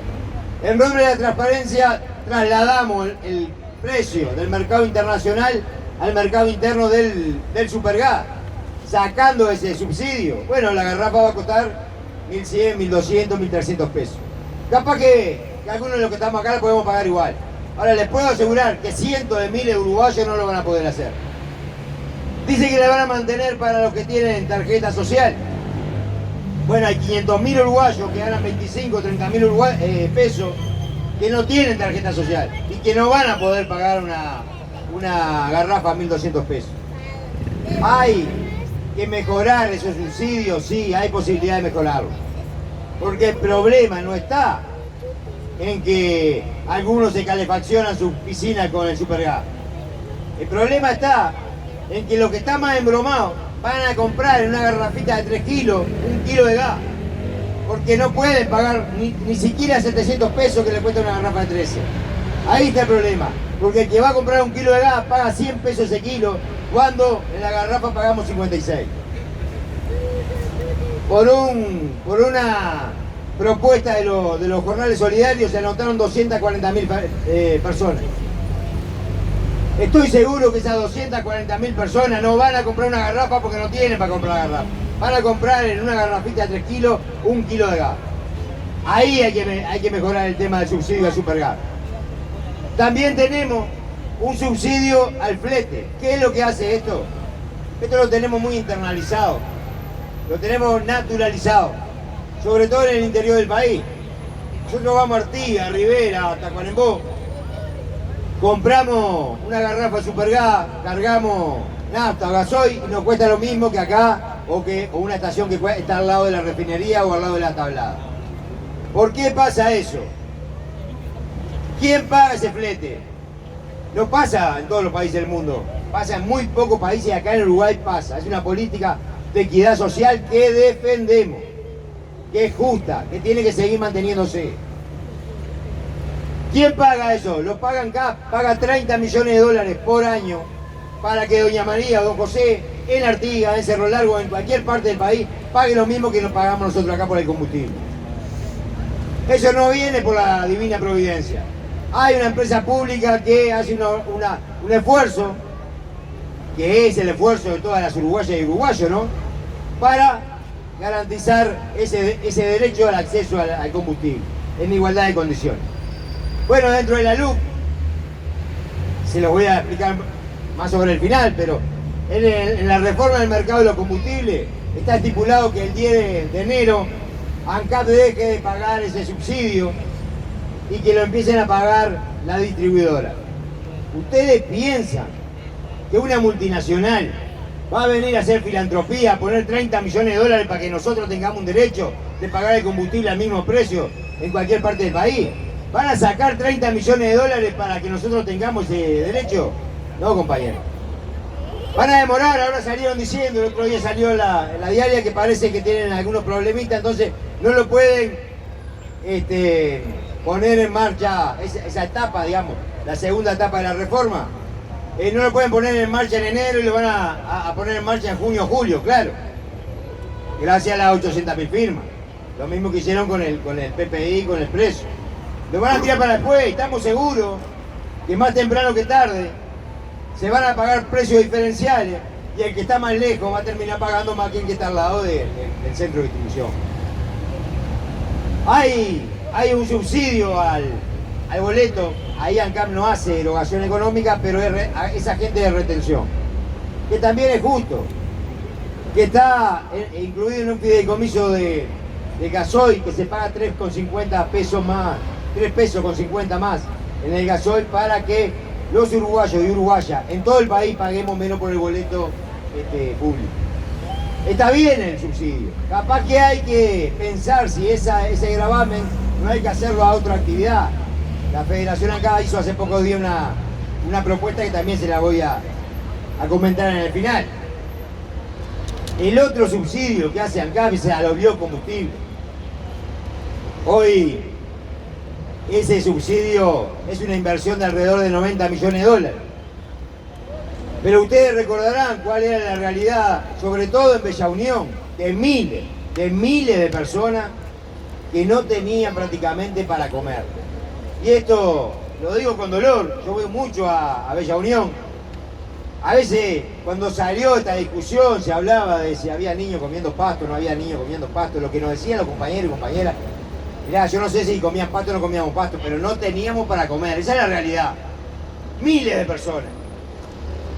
En nombre de la transparencia trasladamos el precio del mercado internacional al mercado interno del supergas, sacando ese subsidio. Bueno, la garrafa va a costar 1.100, 1.200, 1.300 pesos. Capaz que algunos de los que estamos acá la podemos pagar igual. Ahora les puedo asegurar que cientos de miles de uruguayos no lo van a poder hacer. Dice que la van a mantener para los que tienen tarjeta social. Bueno, hay 500.000 uruguayos que ganan 25, 30.000 pesos que no tienen tarjeta social y que no van a poder pagar una garrafa a 1.200 pesos. Hay que mejorar esos subsidios, sí, hay posibilidad de mejorarlo. Porque el problema no está en que algunos se calefaccionan sus piscinas con el supergas. El problema está en que los que están más embromados van a comprar en una garrafita de 3 kilos, 1 kilo de gas, porque no pueden pagar ni siquiera 700 pesos que le cuesta una garrafa de 13. Ahí está el problema, porque el que va a comprar 1 kilo de gas paga 100 pesos ese kilo, cuando en la garrafa pagamos 56. Por una propuesta de los jornales solidarios se anotaron 240.000 personas. Estoy seguro que esas 240.000 personas no van a comprar una garrafa porque no tienen para comprar la garrafa. Van a comprar en una garrafita de 3 kilos 1 kilo de gas. Ahí hay que mejorar el tema del subsidio al supergas. También tenemos un subsidio al flete. ¿Qué es lo que hace esto? Esto lo tenemos muy internalizado, lo tenemos naturalizado, sobre todo en el interior del país. nosotros vamos a Artigas, a Rivera, a Tacuarembó, compramos una garrafa Supergas, cargamos nafta o gasoil y nos cuesta lo mismo que acá o una estación que está al lado de la refinería o al lado de la tablada. ¿Por qué pasa eso? ¿Quién paga ese flete? No pasa en todos los países del mundo, pasa en muy pocos países y acá en Uruguay pasa. Es una política de equidad social que defendemos, que es justa, que tiene que seguir manteniéndose. ¿Quién paga eso? Lo pagan CAP, paga 30 millones de dólares por año para que doña María o don José en Artigas, en Cerro Largo, en cualquier parte del país, pague lo mismo que nos pagamos nosotros acá por el combustible. Eso no viene por la divina providencia. Hay una empresa pública que hace un esfuerzo, que es el esfuerzo de todas las uruguayas y uruguayos, ¿no?, para garantizar ese derecho al acceso al combustible en igualdad de condiciones. Bueno, dentro de la LUC, se los voy a explicar más sobre el final, pero en la reforma del mercado de los combustibles está estipulado que el 10 de enero ANCAP deje de pagar ese subsidio y que lo empiecen a pagar la distribuidora. ¿Ustedes piensan que una multinacional va a venir a hacer filantropía, a poner 30 millones de dólares para que nosotros tengamos un derecho de pagar el combustible al mismo precio en cualquier parte del país? ¿Van a sacar 30 millones de dólares para que nosotros tengamos ese derecho? No, compañero. Van a demorar, ahora salieron diciendo, el otro día salió en la diaria que parece que tienen algunos problemitas, entonces no lo pueden poner en marcha esa etapa, digamos, la segunda etapa de la reforma. No lo pueden poner en marcha en enero y lo van a poner en marcha en junio o julio, claro. Gracias a las 800.000 firmas. Lo mismo que hicieron con el PPI, con el Expreso. Lo van a tirar para después, estamos seguros que más temprano que tarde se van a pagar precios diferenciales y el que está más lejos va a terminar pagando más que el que está al lado del centro de distribución. Hay un subsidio al boleto, ahí ANCAP no hace erogación económica, pero es agente de retención, que también es justo, que está incluido en un fideicomiso de gasoil que se paga 3,50 pesos más, 3 pesos con 50 más en el gasoil para que los uruguayos y uruguayas en todo el país paguemos menos por el boleto público. Está bien el subsidio, capaz que hay que pensar si ese gravamen no hay que hacerlo a otra actividad. La Federación acá hizo hace pocos días una propuesta que también se la voy a comentar en el final. El otro subsidio que hace ANCAP es a los biocombustibles. Hoy ese subsidio es una inversión de alrededor de 90 millones de dólares. Pero ustedes recordarán cuál era la realidad, sobre todo en Bella Unión, de miles de personas que no tenían prácticamente para comer. Y esto lo digo con dolor, yo voy mucho a Bella Unión. A veces cuando salió esta discusión se hablaba de si había niños comiendo pasto, no había niños comiendo pasto, lo que nos decían los compañeros y compañeras. Mirá, yo no sé si comían pasto o no comíamos pasto, pero no teníamos para comer, esa es la realidad. Miles de personas.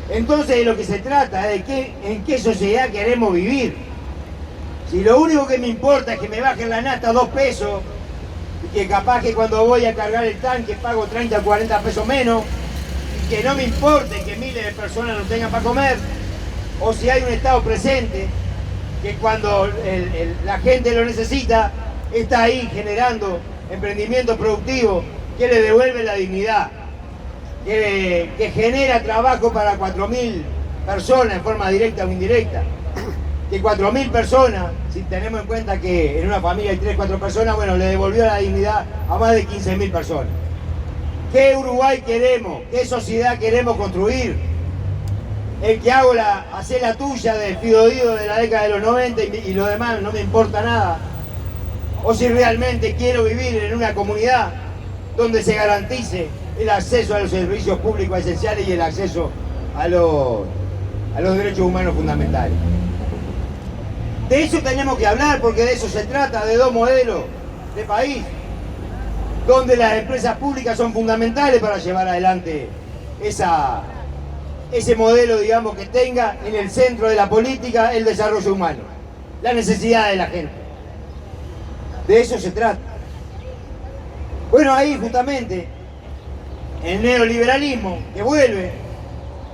Entonces de lo que se trata es de en qué sociedad queremos vivir. Si lo único que me importa es que me bajen la nafta a 2 pesos, y que capaz que cuando voy a cargar el tanque pago 30 o 40 pesos menos, y que no me importe que miles de personas no tengan para comer, o si hay un Estado presente, que cuando la gente lo necesita, está ahí generando emprendimiento productivo que le devuelve la dignidad, que genera trabajo para 4.000 personas en forma directa o indirecta, que 4.000 personas, si tenemos en cuenta que en una familia hay 3 o 4 personas, bueno, le devolvió la dignidad a más de 15.000 personas. ¿Qué Uruguay queremos? ¿Qué sociedad queremos construir? El que hace la tuya del Fidodido de la década de los 90 y lo demás no me importa nada. O si realmente quiero vivir en una comunidad donde se garantice el acceso a los servicios públicos esenciales y el acceso a los derechos humanos fundamentales. De eso tenemos que hablar, porque de eso se trata, de 2 modelos de país, donde las empresas públicas son fundamentales para llevar adelante ese modelo, digamos, que tenga en el centro de la política el desarrollo humano, la necesidad de la gente. De eso se trata. Bueno, ahí justamente el neoliberalismo que vuelve,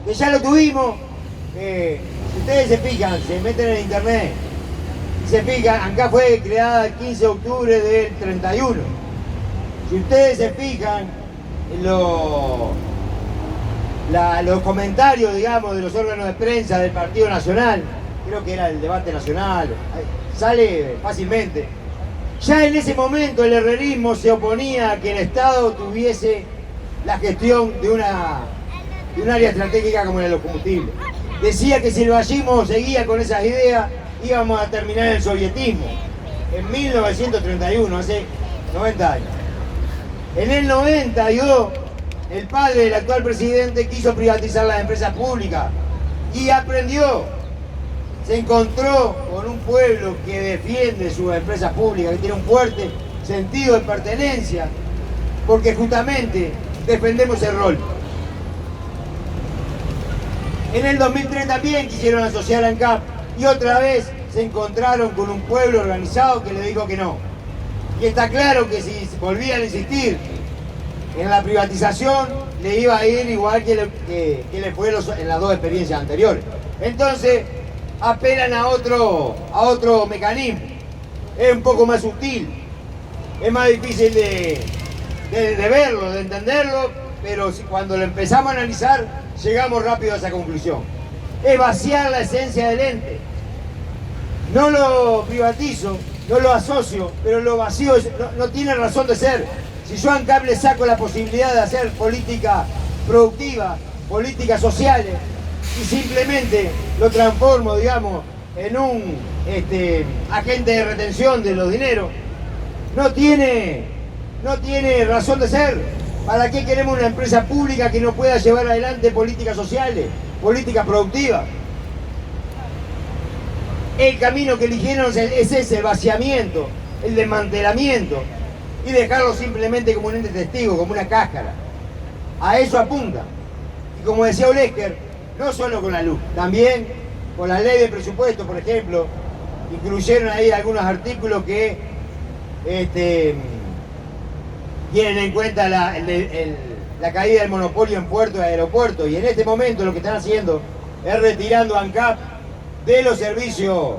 que ya lo tuvimos, si ustedes se fijan, se meten en internet y se fijan, acá fue creada el 15 de octubre del 31. Si ustedes se fijan en los comentarios, digamos, de los órganos de prensa del Partido Nacional, creo que era el Debate Nacional, sale fácilmente. Ya en ese momento el herrerismo se oponía a que el Estado tuviese la gestión de un área estratégica como la de los combustibles. Decía que si el vallismo seguía con esas ideas, íbamos a terminar el sovietismo. En 1931, hace 90 años. En el 92, el padre del actual presidente quiso privatizar las empresas públicas y aprendió. Se encontró con un pueblo que defiende sus empresas públicas, que tiene un fuerte sentido de pertenencia, porque justamente defendemos el rol. En el 2003 también quisieron asociar a ANCAP y otra vez se encontraron con un pueblo organizado que le dijo que no. Y está claro que si volvían a insistir en la privatización, le iba a ir igual que le fue en las dos experiencias anteriores. Entonces, apelan a otro mecanismo. Es un poco más sutil, es más difícil de verlo, de entenderlo, pero cuando lo empezamos a analizar, llegamos rápido a esa conclusión. Es vaciar la esencia del ente. No lo privatizo, no lo asocio, pero lo vacío no tiene razón de ser. Si yo a ANCAP le saco la posibilidad de hacer política productiva, políticas sociales, y simplemente lo transformo, digamos, en un agente de retención de los dineros, no tiene razón de ser. ¿Para qué queremos una empresa pública que no pueda llevar adelante políticas sociales, políticas productivas? El camino que eligieron es ese, el vaciamiento, el desmantelamiento, y dejarlo simplemente como un ente testigo, como una cáscara. A eso apunta. Y como decía Olesker, no solo con la luz, también con la ley de presupuesto, por ejemplo, incluyeron ahí algunos artículos que tienen en cuenta la caída del monopolio en puertos y aeropuertos, y en este momento lo que están haciendo es retirando a ANCAP de los servicios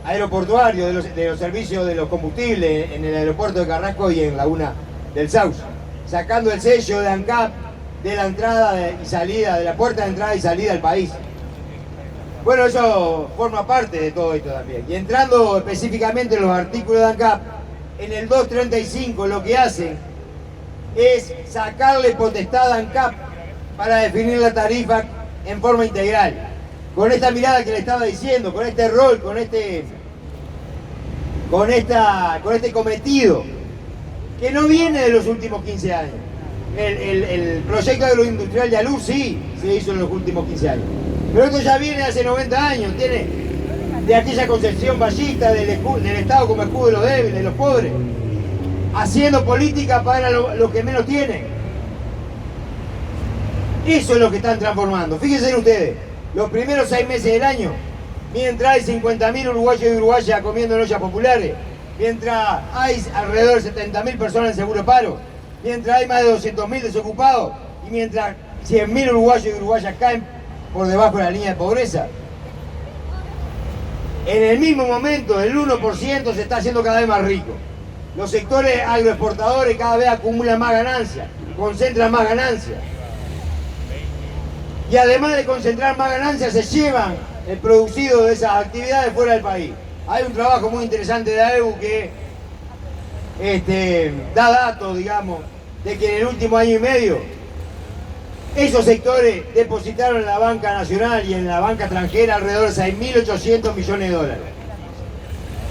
aeroportuarios, de los servicios de los combustibles en el aeropuerto de Carrasco y en Laguna del Sauce, sacando el sello de ANCAP de la entrada y salida, de la puerta de entrada y salida al país. Bueno, eso forma parte de todo esto también. Y entrando específicamente en los artículos de ANCAP, en el 235 lo que hacen es sacarle potestad a ANCAP para definir la tarifa en forma integral. Con esta mirada que le estaba diciendo, con este rol, con este cometido, que no viene de los últimos 15 años. El proyecto agroindustrial de Alur sí se hizo en los últimos 15 años. Pero esto ya viene de hace 90 años, tiene de aquella concepción ballista del Estado como escudo de los débiles, de los pobres, haciendo política para los que menos tienen. Eso es lo que están transformando. Fíjense ustedes, los primeros 6 meses del año, mientras hay 50.000 uruguayos y uruguayas comiendo en ollas populares, mientras hay alrededor de 70.000 personas en seguro paro, mientras hay más de 200.000 desocupados y mientras 100.000 uruguayos y uruguayas caen por debajo de la línea de pobreza, en el mismo momento el 1% se está haciendo cada vez más rico. Los sectores agroexportadores cada vez acumulan más ganancias, concentran más ganancias. Y además de concentrar más ganancias, se llevan el producido de esas actividades fuera del país. Hay un trabajo muy interesante de AEBU que da datos, digamos, de que en el último año y medio esos sectores depositaron en la banca nacional y en la banca extranjera alrededor de 6.800 millones de dólares.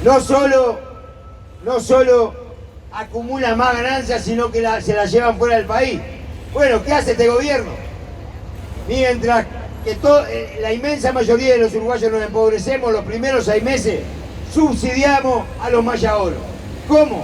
No solo acumulan más ganancias, sino que se las llevan fuera del país. Bueno, ¿qué hace este gobierno? Mientras que la inmensa mayoría de los uruguayos nos empobrecemos, los primeros 6 meses subsidiamos a los mayaoros. ¿Cómo?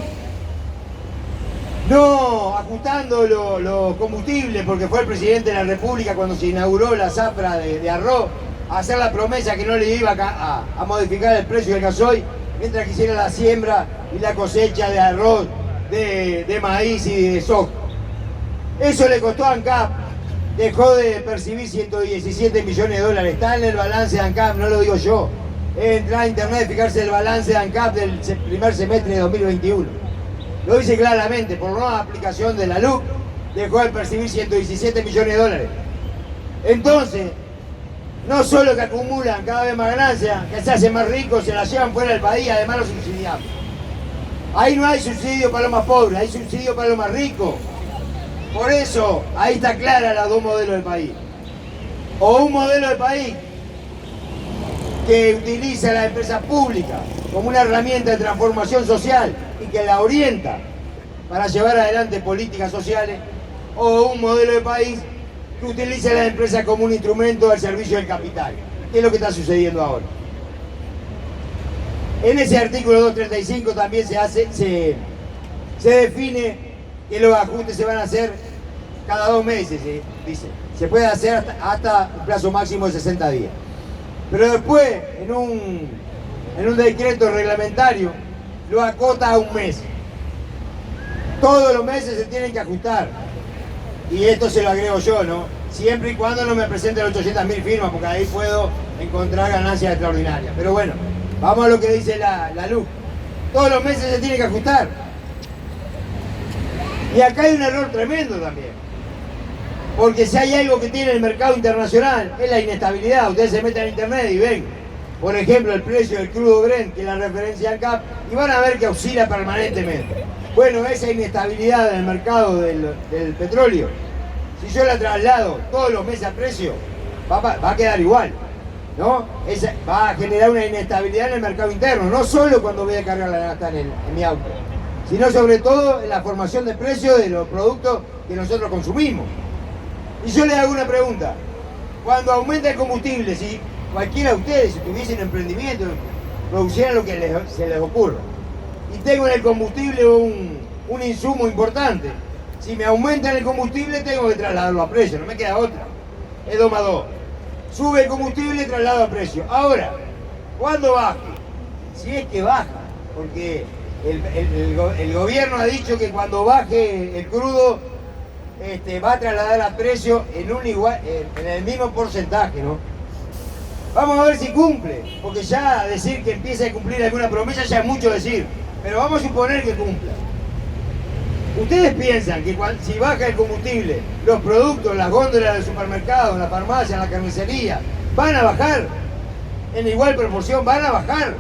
No ajustando los combustibles, porque fue el presidente de la República cuando se inauguró la zafra de arroz, a hacer la promesa que no le iba a modificar el precio del gasoil, mientras que hiciera la siembra y la cosecha de arroz de maíz y de soja. Eso le costó a ANCAP, dejó de percibir 117 millones de dólares. Está en el balance de ANCAP, no lo digo yo. Entrar a internet y fijarse el balance de ANCAP del primer semestre de 2021. Lo dice claramente, por no aplicación de la LUC, dejó de percibir 117 millones de dólares. Entonces, no solo que acumulan cada vez más ganancias, que se hacen más ricos, se las llevan fuera del país, además los subsidiamos. Ahí no hay subsidio para los más pobres, hay subsidio para los más ricos. Por eso, ahí está clara los dos modelos de país. O un modelo de país que utiliza las empresas públicas como una herramienta de transformación social y que la orienta para llevar adelante políticas sociales, o un modelo de país que utiliza las empresas como un instrumento al servicio del capital, que es lo que está sucediendo ahora. En ese artículo 235 también se define que los ajustes se van a hacer cada 2 meses, dice. Se puede hacer hasta un plazo máximo de 60 días. Pero después, en un decreto reglamentario, lo acota a 1 mes. Todos los meses se tienen que ajustar. Y esto se lo agrego yo, ¿no? Siempre y cuando no me presenten 800.000 firmas, porque ahí puedo encontrar ganancias extraordinarias. Pero bueno, vamos a lo que dice la LUC. Todos los meses se tiene que ajustar. Y acá hay un error tremendo también. Porque si hay algo que tiene el mercado internacional, es la inestabilidad. Ustedes se meten en internet y ven, por ejemplo, el precio del crudo Brent, que es la referencia al CAP, y van a ver que oscila permanentemente. Bueno, esa inestabilidad del mercado del petróleo, si yo la traslado todos los meses a precio, va a quedar igual, ¿no? Va a generar una inestabilidad en el mercado interno, no solo cuando voy a cargar la nafta en mi auto, sino sobre todo en la formación de precios de los productos que nosotros consumimos. Y yo les hago una pregunta: cuando aumenta el combustible, si cualquiera de ustedes, si tuviesen emprendimiento, producieran lo que se les ocurra, y tengo en el combustible un insumo importante, si me aumentan el combustible tengo que trasladarlo a precio, no me queda otra, es 2 más 2. Sube el combustible y traslado a precio. Ahora, ¿cuándo baje? Si es que baja, porque el gobierno ha dicho que cuando baje el crudo va a trasladar a precio en el mismo porcentaje, ¿no? Vamos a ver si cumple, porque ya decir que empieza a cumplir alguna promesa ya es mucho decir, pero vamos a suponer que cumpla. ¿Ustedes piensan que si baja el combustible, los productos, las góndolas del supermercado, la farmacia, la carnicería, van a bajar? ¿En igual proporción van a bajar?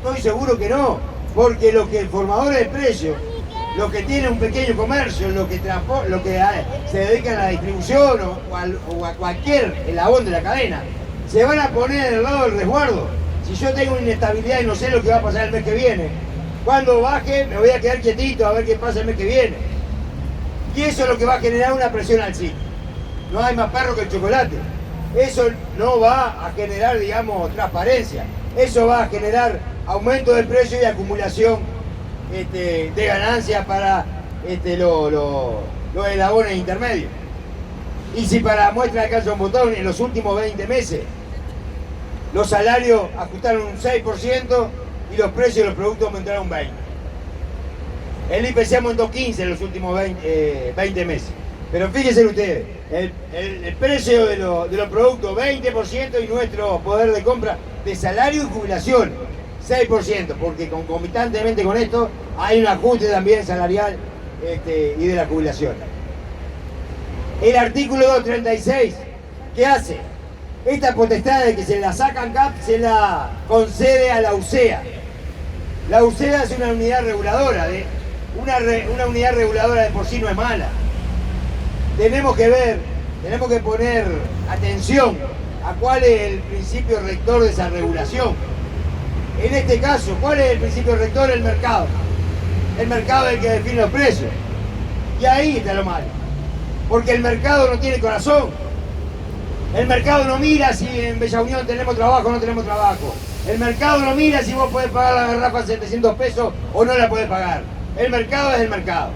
Estoy seguro que no, porque los que formadores de precios, los que tienen un pequeño comercio, los que se dedican a la distribución o a cualquier eslabón de la cadena, se van a poner del lado del resguardo. Si yo tengo una inestabilidad y no sé lo que va a pasar el mes que viene, cuando baje me voy a quedar quietito a ver qué pasa el mes que viene. Y eso es lo que va a generar una presión alcista. No hay más perro que el chocolate. Eso no va a generar, digamos, transparencia. Eso va a generar aumento de precio y acumulación de ganancias para los eslabones intermedios. Y si para muestra alcanza un botón, en los últimos 20 meses los salarios ajustaron un 6% y los precios de los productos aumentaron un 20%. El IPC aumentó 15% en los últimos 20 meses. Pero fíjense ustedes, el precio de los productos 20% y nuestro poder de compra de salario y jubilación 6%, porque concomitantemente con esto hay un ajuste también salarial y de la jubilación. El artículo 236, ¿qué hace? Esta potestad de que se la sacan CAP se la concede a la UCEA. La UCEA es una unidad reguladora, una unidad reguladora de por sí no es mala. Tenemos que poner atención a cuál es el principio rector de esa regulación. En este caso, ¿cuál es el principio rector? El mercado. El mercado es el que define los precios. Y ahí está lo malo. Porque el mercado no tiene corazón. El mercado no mira si en Bella Unión tenemos trabajo o no tenemos trabajo. El mercado no mira si vos podés pagar la garrafa a 700 pesos o no la podés pagar. El mercado es el mercado.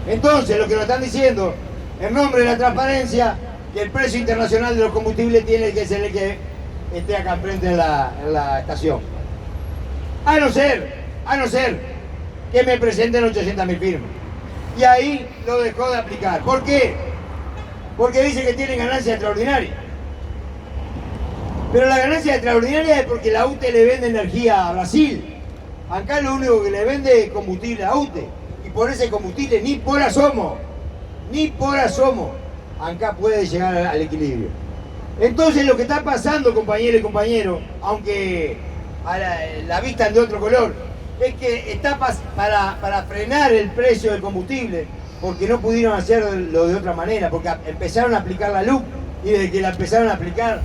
Entonces, lo que nos están diciendo, en nombre de la transparencia, que el precio internacional de los combustibles tiene que ser el que esté acá enfrente en la estación. A no ser que me presenten 800.000 firmas. Y ahí lo dejó de aplicar. ¿Por qué? Porque dice que tienen ganancia extraordinaria. Pero la ganancia extraordinaria es porque la UTE le vende energía a Brasil. Acá lo único que le vende es combustible a UTE. Y por ese combustible ni por asomo, acá puede llegar al equilibrio. Entonces lo que está pasando, compañeros y compañeros, aunque a la vista de otro color, es que está para frenar el precio del combustible, porque no pudieron hacerlo de otra manera, porque empezaron a aplicar la LUC y desde que la empezaron a aplicar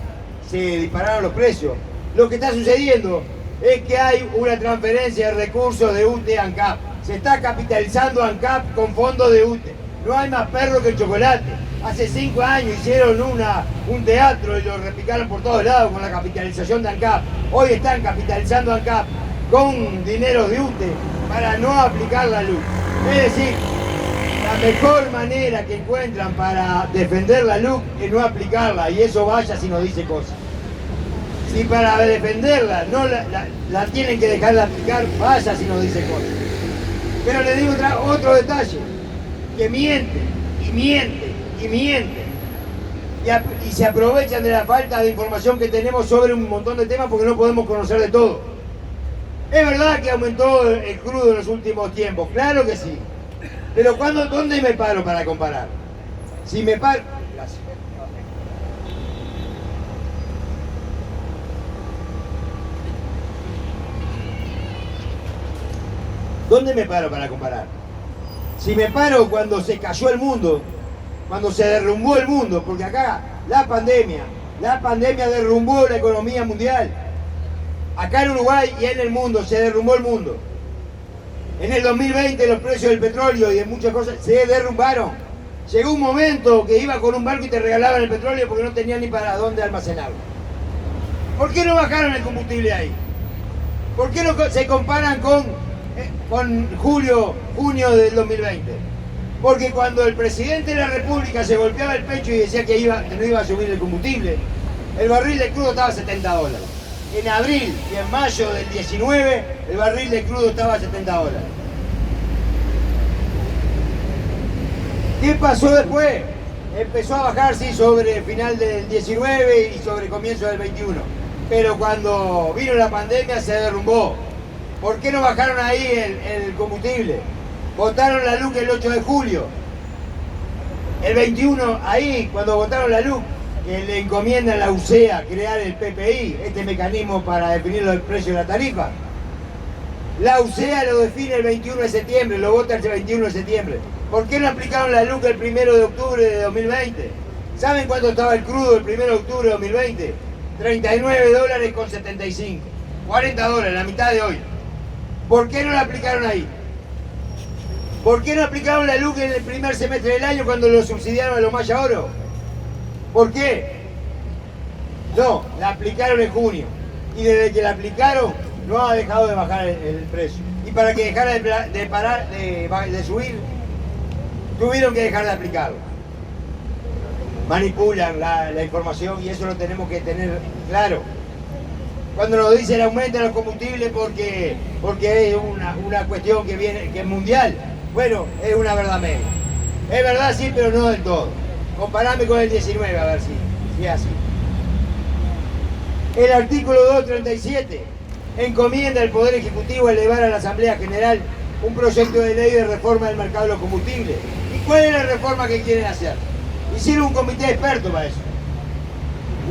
se dispararon los precios. Lo que está sucediendo es que hay una transferencia de recursos de UTE a ANCAP. Se está capitalizando ANCAP con fondos de UTE. No hay más perro que el chocolate. Hace 5 años hicieron un teatro y lo replicaron por todos lados con la capitalización de ANCAP. Hoy están capitalizando ANCAP con dinero de UTE para no aplicar la LUC. Es decir, la mejor manera que encuentran para defender la LUC es no aplicarla, y eso vaya si nos dice cosas. Si para defenderla no la tienen que dejar de aplicar, vaya si nos dice cosas. Pero les digo otro detalle, que mienten, y se aprovechan de la falta de información que tenemos sobre un montón de temas porque no podemos conocer de todo. Es verdad que aumentó el crudo en los últimos tiempos, claro que sí. Pero ¿dónde me paro para comparar? Si me paro... Gracias. ¿Dónde me paro para comparar? Si me paro cuando se cayó el mundo, cuando se derrumbó el mundo, porque acá la pandemia derrumbó la economía mundial. Acá en Uruguay y en el mundo se derrumbó el mundo. En el 2020 los precios del petróleo y de muchas cosas se derrumbaron. Llegó un momento que iba con un barco y te regalaban el petróleo porque no tenían ni para dónde almacenarlo. ¿Por qué no bajaron el combustible ahí? ¿Por qué no se comparan con junio del 2020? Porque cuando el presidente de la República se golpeaba el pecho y decía que no iba a subir el combustible, el barril de crudo estaba a $70. En abril y en mayo del 19, el barril de crudo estaba a $70. ¿Qué pasó después? Empezó a bajar, sí, sobre el final del 19 y sobre el comienzo del 21. Pero cuando vino la pandemia se derrumbó. ¿Por qué no bajaron ahí el combustible? Votaron la LUC el 8 de julio. El 21, ahí, cuando votaron la LUC, que le encomienda a la UCEA crear el PPI, este mecanismo para definir el precio de la tarifa. La UCEA lo define el 21 de septiembre, lo vota el 21 de septiembre. ¿Por qué no aplicaron la LUC el 1 de octubre de 2020? ¿Saben cuánto estaba el crudo el 1 de octubre de 2020? $39,75. $40, la mitad de hoy. ¿Por qué no la aplicaron ahí? ¿Por qué no aplicaron la LUC en el primer semestre del año cuando lo subsidiaron a los Maya Oro? ¿Por qué? No, la aplicaron en junio. Y desde que la aplicaron, no ha dejado de bajar el precio. Y para que dejara de subir, tuvieron que dejar de aplicarlo. Manipulan la información y eso lo tenemos que tener claro. Cuando nos dicen aumentan los combustibles porque es una cuestión que es mundial, bueno, es una verdad media. Es verdad sí, pero no del todo. Comparame con el 19 a ver si es así. El artículo 237 encomienda al Poder Ejecutivo a elevar a la Asamblea General un proyecto de ley de reforma del mercado de los combustibles. ¿Y cuál es la reforma que quieren hacer? Hicieron un comité de expertos para eso.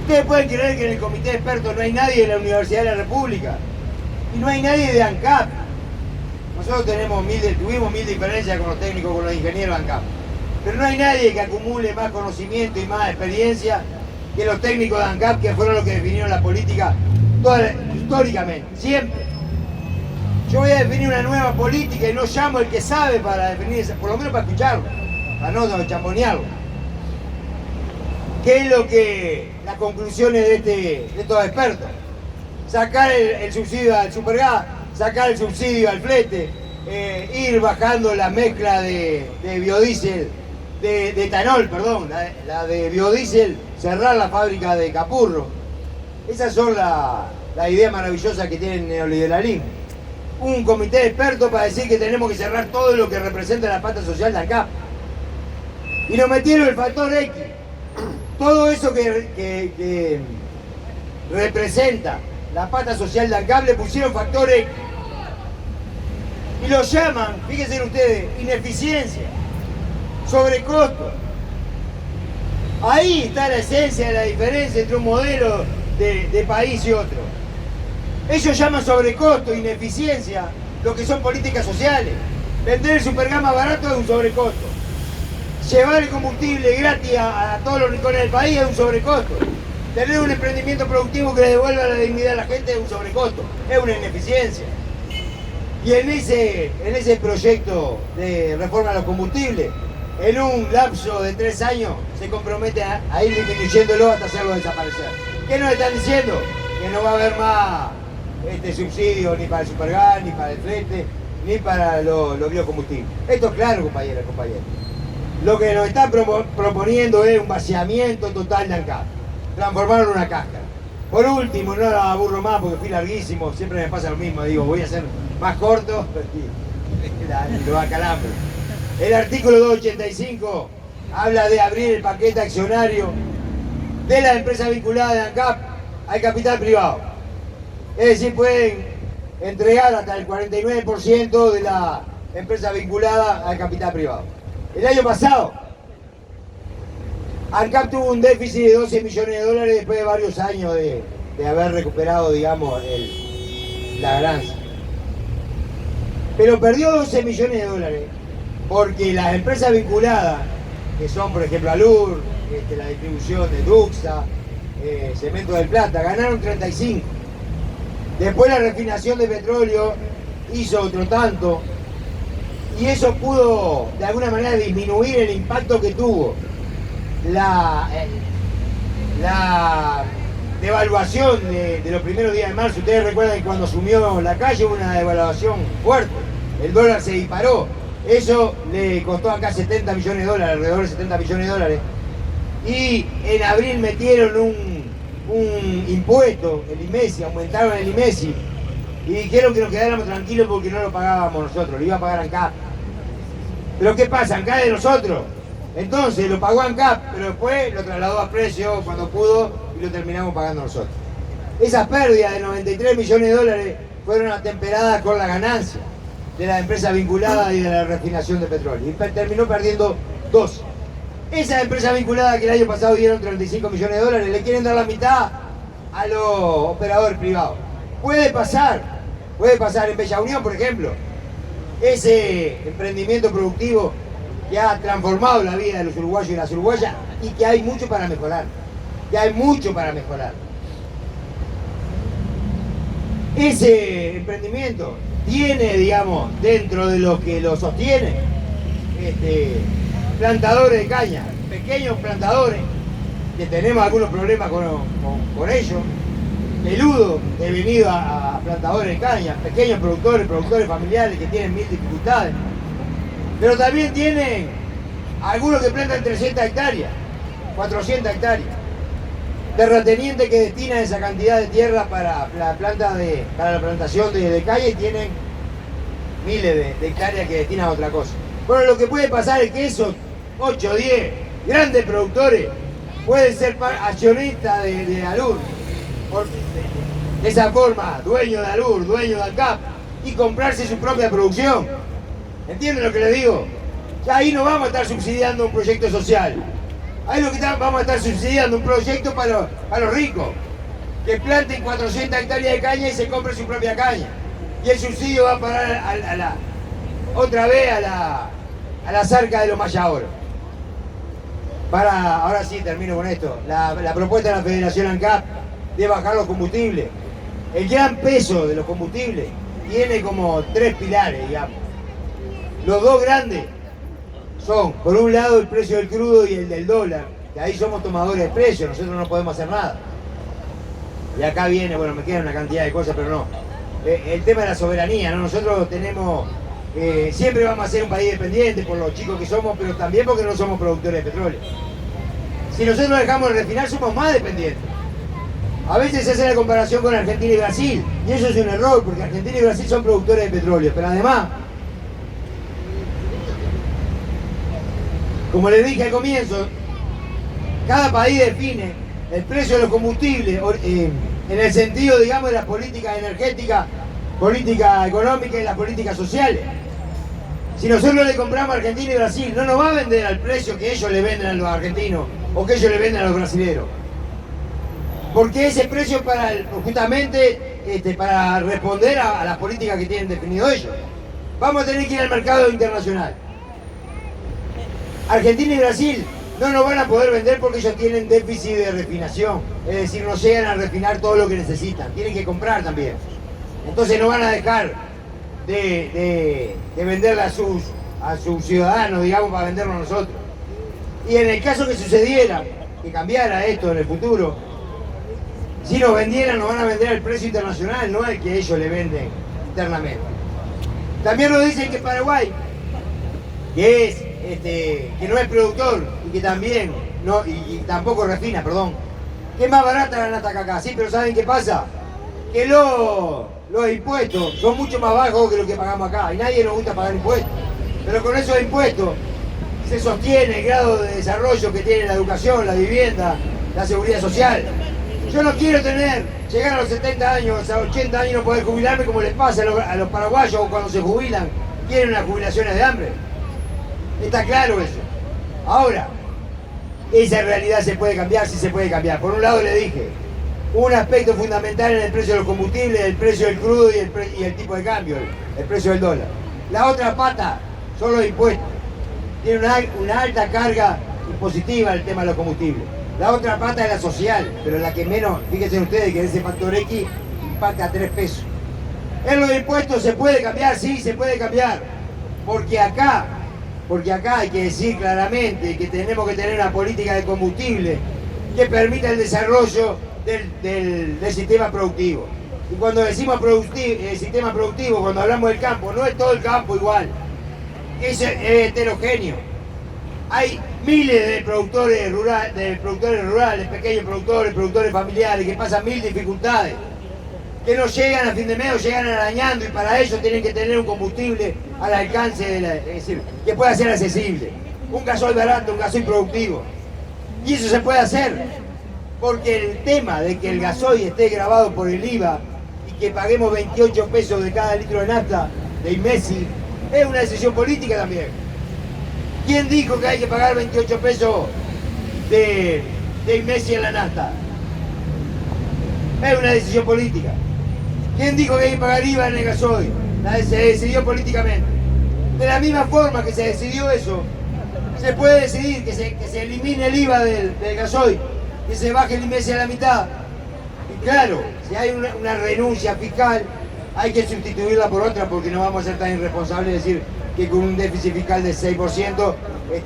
Ustedes pueden creer que en el comité de expertos no hay nadie de la Universidad de la República y no hay nadie de ANCAP. Nosotros tuvimos mil diferencias con los técnicos, con los ingenieros de ANCAP, pero no hay nadie que acumule más conocimiento y más experiencia que los técnicos de ANCAP, que fueron los que definieron la política históricamente, siempre. Yo voy a definir una nueva política y no llamo al que sabe para definir esa, por lo menos para escucharlo, para no chambonearlo. ¿Qué es lo que las conclusiones de estos expertos? Sacar el subsidio al supergas, sacar el subsidio al flete, ir bajando la mezcla de biodiesel, de etanol, perdón, la de biodiesel, cerrar la fábrica de Capurro. Esas son la idea maravillosa que tiene el neoliberalismo. un comité de expertos para decir que tenemos que cerrar todo lo que representa la pata social de ANCAP. Y nos metieron el factor X. Todo eso que representa la pata social de ANCAP le pusieron factor X. Y lo llaman, fíjense ustedes, ineficiencia, sobrecosto. Ahí está la esencia de la diferencia entre un modelo de país y otro. Ellos llaman sobrecosto, ineficiencia, lo que son políticas sociales. Vender el supergama barato es un sobrecosto. Llevar el combustible gratis a todos los rincones del país es un sobrecosto. Tener un emprendimiento productivo que le devuelva la dignidad a la gente es un sobrecosto, es una ineficiencia. Y en ese proyecto de reforma de los combustibles, en un lapso de 3 años se compromete a ir disminuyéndolo hasta hacerlo desaparecer. ¿Qué nos están diciendo? Que no va a haber más subsidio ni para el supergas, ni para el flete, ni para los biocombustibles. Esto es claro, compañeras y compañeros. Lo que nos están proponiendo es un vaciamiento total de ANCAP. Transformarlo en una cáscara. Por último, no la aburro más porque fui larguísimo, siempre me pasa lo mismo, digo, voy a hacer más corto y lo acalambro. El artículo 285 habla de abrir el paquete accionario de las empresas vinculadas de ANCAP al capital privado. Es decir, pueden entregar hasta el 49% de la empresa vinculada al capital privado. El año pasado, ANCAP tuvo un déficit de 12 millones de dólares después de varios años de haber recuperado, digamos, la ganancia. Pero perdió 12 millones de dólares porque las empresas vinculadas, que son, por ejemplo, Alur, la distribución de Duxa, Cemento del Plata, ganaron 35. Después la refinación de petróleo hizo otro tanto, y eso pudo de alguna manera disminuir el impacto que tuvo la devaluación de los primeros días de marzo. Ustedes recuerdan que cuando asumió la calle hubo una devaluación fuerte, el dólar se disparó, eso le costó acá 70 millones de dólares, alrededor de 70 millones de dólares, y en abril metieron un impuesto, el IMESI, aumentaron el IMESI, y dijeron que nos quedáramos tranquilos porque no lo pagábamos nosotros, lo iba a pagar ANCAP. Pero ¿qué pasa? ANCAP es de nosotros. Entonces lo pagó ANCAP, pero después lo trasladó a precio cuando pudo y lo terminamos pagando nosotros. Esas pérdidas de 93 millones de dólares fueron atemperadas con la ganancia de las empresas vinculadas y de la refinación de petróleo. Y terminó perdiendo 12. Esas empresas vinculadas que el año pasado dieron 35 millones de dólares, le quieren dar la mitad a los operadores privados. Puede pasar en Bella Unión, por ejemplo, ese emprendimiento productivo que ha transformado la vida de los uruguayos y las uruguayas y que hay mucho para mejorar, Ese emprendimiento tiene, digamos, dentro de lo que lo sostiene, plantadores de caña, pequeños plantadores, que tenemos algunos problemas con ellos, peludo devenido a plantadores de caña, pequeños productores familiares que tienen 1000 dificultades. Pero también tienen algunos que plantan 300 hectáreas, 400 hectáreas. Terratenientes que destinan esa cantidad de tierra para la plantación de caña y tienen miles de hectáreas que destinan a otra cosa. Bueno, lo que puede pasar es que esos 8 o 10 grandes productores pueden ser accionistas de Alur. De esa forma, dueño de Alur, dueño de ANCAP, y comprarse su propia producción. ¿Entienden lo que les digo? Ya ahí no vamos a estar subsidiando un proyecto social. Ahí vamos a estar subsidiando un proyecto para los ricos, que planten 400 hectáreas de caña y se compren su propia caña. Y el subsidio va a parar otra vez a las arcas de los Mayaoros. Ahora sí termino con esto. La propuesta de la Federación ANCAP de bajar los combustibles. El gran peso de los combustibles tiene como 3 pilares, digamos. Los dos grandes son, por un lado, el precio del crudo y el del dólar, que ahí somos tomadores de precios, nosotros no podemos hacer nada. Y acá viene, bueno, me quedan una cantidad de cosas, pero no. El tema de la soberanía, ¿no? Nosotros tenemos, siempre vamos a ser un país dependiente por los chicos que somos, pero también porque no somos productores de petróleo. Si nosotros dejamos de refinar, somos más dependientes. A veces se hace la comparación con Argentina y Brasil, y eso es un error, porque Argentina y Brasil son productores de petróleo, pero además, como les dije al comienzo, cada país define el precio de los combustibles en el sentido, digamos, de las políticas energéticas, política económica y las políticas sociales. Si nosotros le compramos a Argentina y Brasil, no nos va a vender al precio que ellos le venden a los argentinos o que ellos le venden a los brasileños. Porque ese precio es para justamente para responder a las políticas que tienen definido ellos. Vamos a tener que ir al mercado internacional. Argentina y Brasil no nos van a poder vender porque ellos tienen déficit de refinación. Es decir, no llegan a refinar todo lo que necesitan. Tienen que comprar también. Entonces no van a dejar de venderle a sus ciudadanos, digamos, para venderlo a nosotros. Y en el caso que sucediera, que cambiara esto en el futuro, si nos vendieran, nos van a vender al precio internacional, no al que ellos le venden internamente. También nos dicen que Paraguay, que no es productor y que también no, y tampoco refina, perdón, que es más barata la nata que acá. Sí, pero ¿saben qué pasa? Que los impuestos son mucho más bajos que lo que pagamos acá y nadie nos gusta pagar impuestos. Pero con esos impuestos se sostiene el grado de desarrollo que tiene la educación, la vivienda, la seguridad social. Yo no quiero llegar a los 70 años, a 80 años y no poder jubilarme como les pasa a los paraguayos cuando se jubilan, tienen unas jubilaciones de hambre. Está claro eso. Ahora, esa realidad se puede cambiar, sí se puede cambiar. Por un lado le dije, un aspecto fundamental en el precio de los combustibles, el precio del crudo y el tipo de cambio, el precio del dólar. La otra pata son los impuestos. Tiene una alta carga impositiva el tema de los combustibles. La otra pata es la social, pero la que menos, fíjense ustedes que ese factor X impacta a 3 pesos. En los impuestos se puede cambiar, sí, se puede cambiar. Porque acá hay que decir claramente que tenemos que tener una política de combustible que permita el desarrollo del sistema productivo. Y cuando decimos sistema productivo, cuando hablamos del campo, no es todo el campo igual. Es heterogéneo. Hay miles de productores rurales, pequeños productores familiares que pasan mil dificultades, que no llegan a fin de mes o llegan arañando y para ello tienen que tener un combustible al alcance, es decir, que pueda ser accesible. Un gasoil barato, un gasoil productivo. Y eso se puede hacer, porque el tema de que el gasoil esté grabado por el IVA y que paguemos 28 pesos de cada litro de nafta de IMESI es una decisión política también. ¿Quién dijo que hay que pagar 28 pesos de IMESI en la nafta? Es una decisión política. ¿Quién dijo que hay que pagar IVA en el gasoil? Se decidió políticamente. De la misma forma que se decidió eso, se puede decidir que se elimine el IVA del gasoil, que se baje el IMESI a la mitad. Y claro, si hay una renuncia fiscal, hay que sustituirla por otra, porque no vamos a ser tan irresponsables de decir que con un déficit fiscal de 6%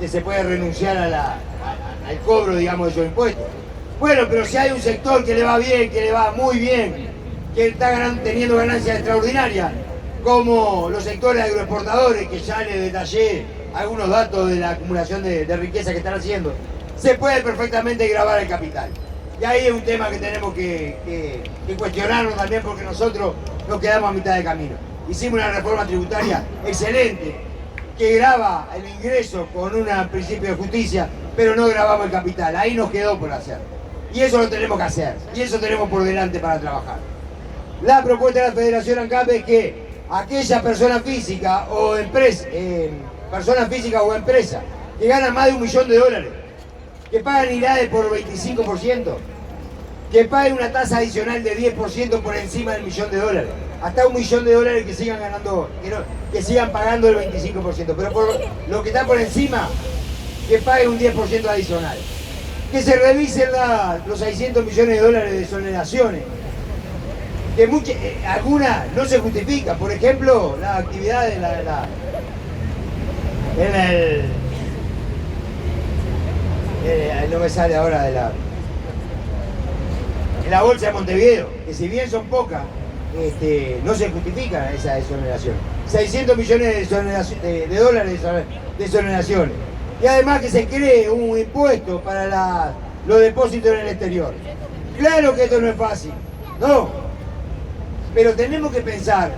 se puede renunciar al cobro, digamos, de esos impuestos. Bueno, pero si hay un sector que le va bien, que le va muy bien, que está teniendo ganancias extraordinarias, como los sectores agroexportadores, que ya les detallé algunos datos de la acumulación de riqueza que están haciendo, se puede perfectamente gravar el capital. Y ahí es un tema que tenemos que cuestionarnos también, porque nosotros nos quedamos a mitad de camino. Hicimos una reforma tributaria excelente, que grava el ingreso con un principio de justicia, pero no gravamos el capital. Ahí nos quedó por hacer. Y eso lo tenemos que hacer. Y eso tenemos por delante para trabajar. La propuesta de la Federación ANCAP es que aquella persona física o empresa, que ganan más de $1 millón, que pagan IRADE por 25%, que paguen una tasa adicional de 10% por encima del $1 millón, hasta $1 millón que sigan ganando, que sigan pagando el 25%, pero por lo que está por encima, que paguen un 10% adicional. Que se revisen los $600 millones de exoneraciones, que algunas no se justifican. Por ejemplo, la actividad de no me sale ahora de la bolsa de Montevideo, que si bien son pocas, no se justifica esa exoneración. 600 millones de dólares de exoneraciones. Y además que se cree un impuesto para los depósitos en el exterior. Claro que esto no es fácil, no. Pero tenemos que pensar,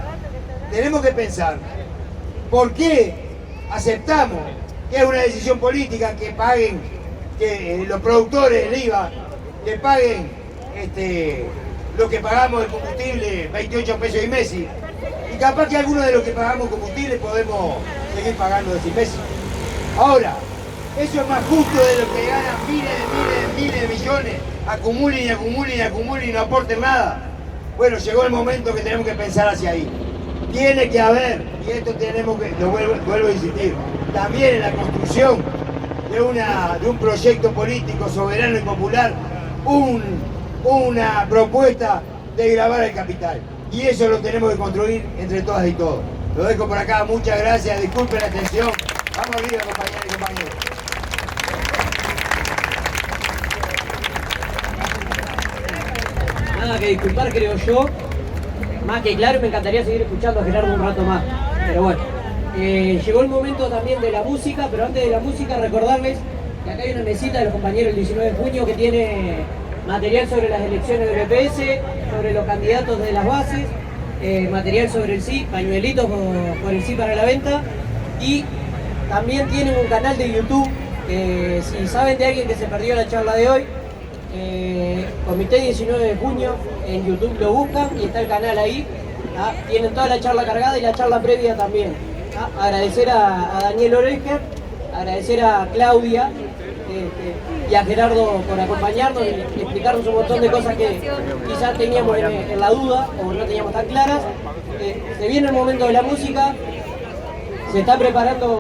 ¿por qué aceptamos que es una decisión política que paguen, que los productores del IVA, que paguen lo que pagamos de combustible, 28 pesos y Messi? Y capaz que algunos de los que pagamos combustible podemos seguir pagando de Messi. Ahora, eso es más justo de lo que ganan miles de millones, acumulen y no aporten nada. Bueno, llegó el momento que tenemos que pensar hacia ahí. Tiene que haber, y esto tenemos que, lo vuelvo a insistir, también en la construcción de un proyecto político soberano y popular, una propuesta de gravar el capital. Y eso lo tenemos que construir entre todas y todos. Lo dejo por acá, muchas gracias, disculpen la atención. Vamos arriba, compañeros y compañeros. Nada que disculpar, creo yo. Más que claro, me encantaría seguir escuchando a Gerardo un rato más. Pero bueno, llegó el momento también de la música, pero antes de la música recordarles que acá hay una mesita de los compañeros el 19 de junio que tiene material sobre las elecciones del EPS, sobre los candidatos de las bases, material sobre el sí, pañuelitos por el sí para la venta, y también tienen un canal de YouTube. Si saben de alguien que se perdió la charla de hoy, Comité 19 de junio, en YouTube lo buscan y está el canal ahí. Tienen toda la charla cargada y la charla previa también. Agradecer a Daniel Oreger, agradecer a Claudia y a Gerardo por acompañarnos y explicarnos un montón de cosas que quizás teníamos en la duda o no teníamos tan claras. Se viene el momento de la música, se está preparando